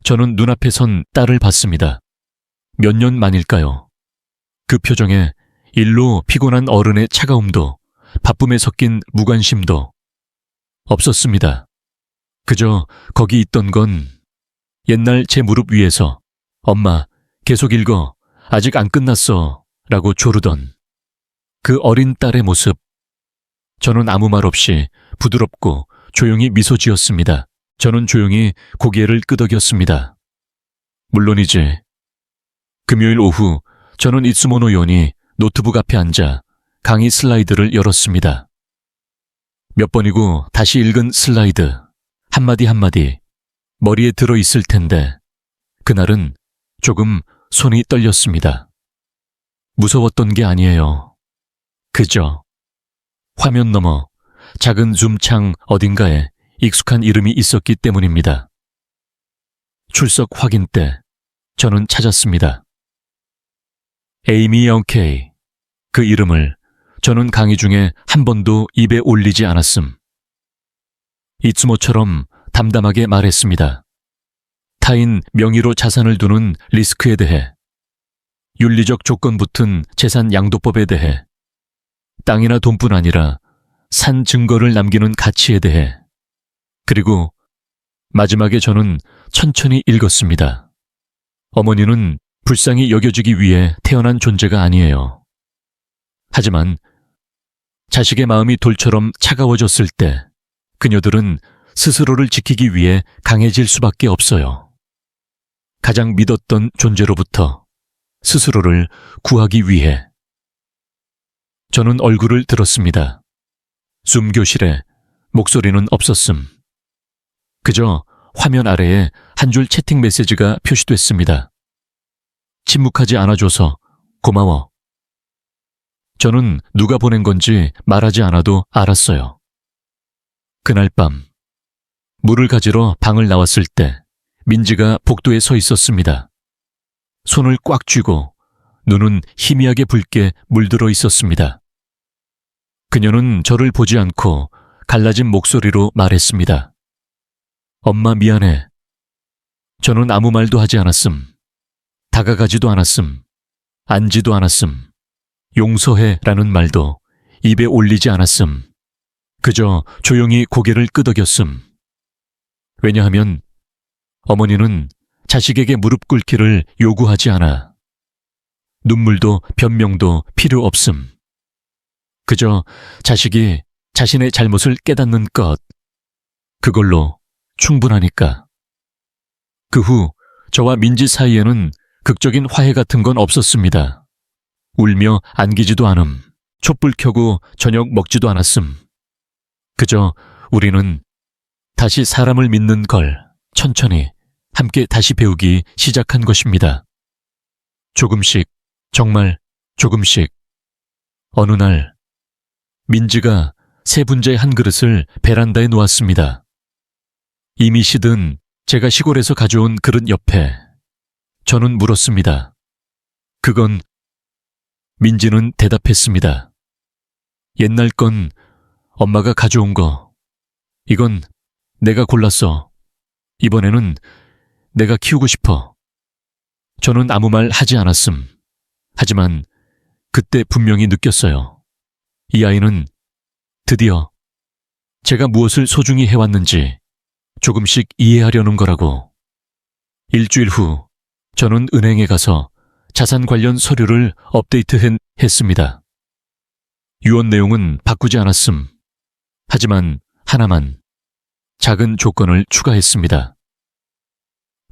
저는 눈앞에 선 딸을 봤습니다. 몇 년 만일까요? 그 표정에 일로 피곤한 어른의 차가움도 바쁨에 섞인 무관심도 없었습니다. 그저 거기 있던 건 옛날 제 무릎 위에서 엄마, 계속 읽어. 아직 안 끝났어. 라고 조르던 그 어린 딸의 모습. 저는 아무 말 없이 부드럽고 조용히 미소 지었습니다. 저는 조용히 고개를 끄덕였습니다. 물론이지. 금요일 오후 저는 이츠모노 요원이 노트북 앞에 앉아 강의 슬라이드를 열었습니다. 몇 번이고 다시 읽은 슬라이드. 한마디 한마디 머리에 들어있을 텐데 그날은 조금 손이 떨렸습니다. 무서웠던 게 아니에요. 그저 화면 너머 작은 줌창 어딘가에 익숙한 이름이 있었기 때문입니다. 출석 확인 때 저는 찾았습니다. 에이미 영케이. 그 이름을 저는 강의 중에 한 번도 입에 올리지 않았음. 이츠모처럼 담담하게 말했습니다. 타인 명의로 자산을 두는 리스크에 대해, 윤리적 조건 붙은 재산 양도법에 대해, 땅이나 돈뿐 아니라 산 증거를 남기는 가치에 대해, 그리고 마지막에 저는 천천히 읽었습니다. 어머니는 불쌍히 여겨주기 위해 태어난 존재가 아니에요. 하지만 자식의 마음이 돌처럼 차가워졌을 때 그녀들은 스스로를 지키기 위해 강해질 수밖에 없어요. 가장 믿었던 존재로부터 스스로를 구하기 위해. 저는 얼굴을 들었습니다. 숨교실에 목소리는 없었음. 그저 화면 아래에 한 줄 채팅 메시지가 표시됐습니다. 침묵하지 않아줘서 고마워. 저는 누가 보낸 건지 말하지 않아도 알았어요. 그날 밤, 물을 가지러 방을 나왔을 때 민지가 복도에 서 있었습니다. 손을 꽉 쥐고 눈은 희미하게 붉게 물들어 있었습니다. 그녀는 저를 보지 않고 갈라진 목소리로 말했습니다. 엄마 미안해. 저는 아무 말도 하지 않았음. 다가가지도 않았음. 앉지도 않았음. 용서해라는 말도 입에 올리지 않았음. 그저 조용히 고개를 끄덕였음. 왜냐하면 어머니는 자식에게 무릎 꿇기를 요구하지 않아. 눈물도 변명도 필요 없음. 그저 자식이 자신의 잘못을 깨닫는 것. 그걸로 충분하니까. 그 후 저와 민지 사이에는 극적인 화해 같은 건 없었습니다. 울며 안기지도 않음. 촛불 켜고 저녁 먹지도 않았음. 그저 우리는 다시 사람을 믿는 걸 천천히 함께 다시 배우기 시작한 것입니다. 조금씩, 정말 조금씩. 어느 날 민지가 세 분자의 한 그릇을 베란다에 놓았습니다. 이미 시든 제가 시골에서 가져온 그릇 옆에 저는 물었습니다. 그건? 민지는 대답했습니다. 옛날 건 엄마가 가져온 거. 이건 내가 골랐어. 이번에는 내가 키우고 싶어. 저는 아무 말 하지 않았음. 하지만 그때 분명히 느꼈어요. 이 아이는 드디어 제가 무엇을 소중히 해왔는지 조금씩 이해하려는 거라고. 일주일 후 저는 은행에 가서 자산 관련 서류를 업데이트했습니다. 유언 내용은 바꾸지 않았음. 하지만 하나만, 작은 조건을 추가했습니다.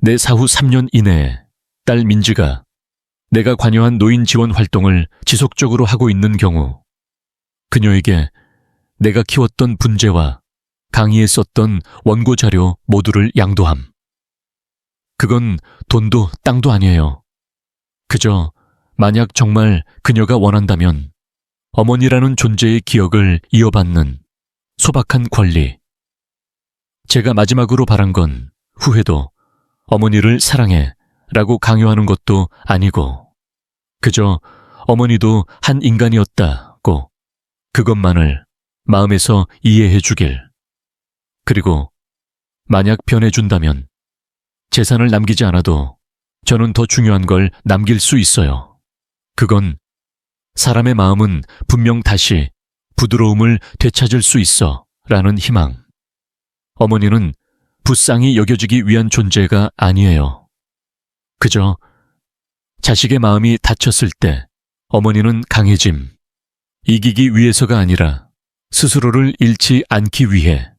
내 사후 3년 이내에 딸 민지가 내가 관여한 노인 지원 활동을 지속적으로 하고 있는 경우 그녀에게 내가 키웠던 분재와 강의에 썼던 원고 자료 모두를 양도함. 그건 돈도 땅도 아니에요. 그저 만약 정말 그녀가 원한다면 어머니라는 존재의 기억을 이어받는 소박한 권리. 제가 마지막으로 바란 건 후회도 어머니를 사랑해 라고 강요하는 것도 아니고 그저 어머니도 한 인간이었다고 그것만을 마음에서 이해해 주길. 그리고 만약 변해준다면 재산을 남기지 않아도 저는 더 중요한 걸 남길 수 있어요. 그건 사람의 마음은 분명 다시 부드러움을 되찾을 수 있어 라는 희망. 어머니는 불쌍히 여겨지기 위한 존재가 아니에요. 그저 자식의 마음이 다쳤을 때 어머니는 강해짐. 이기기 위해서가 아니라 스스로를 잃지 않기 위해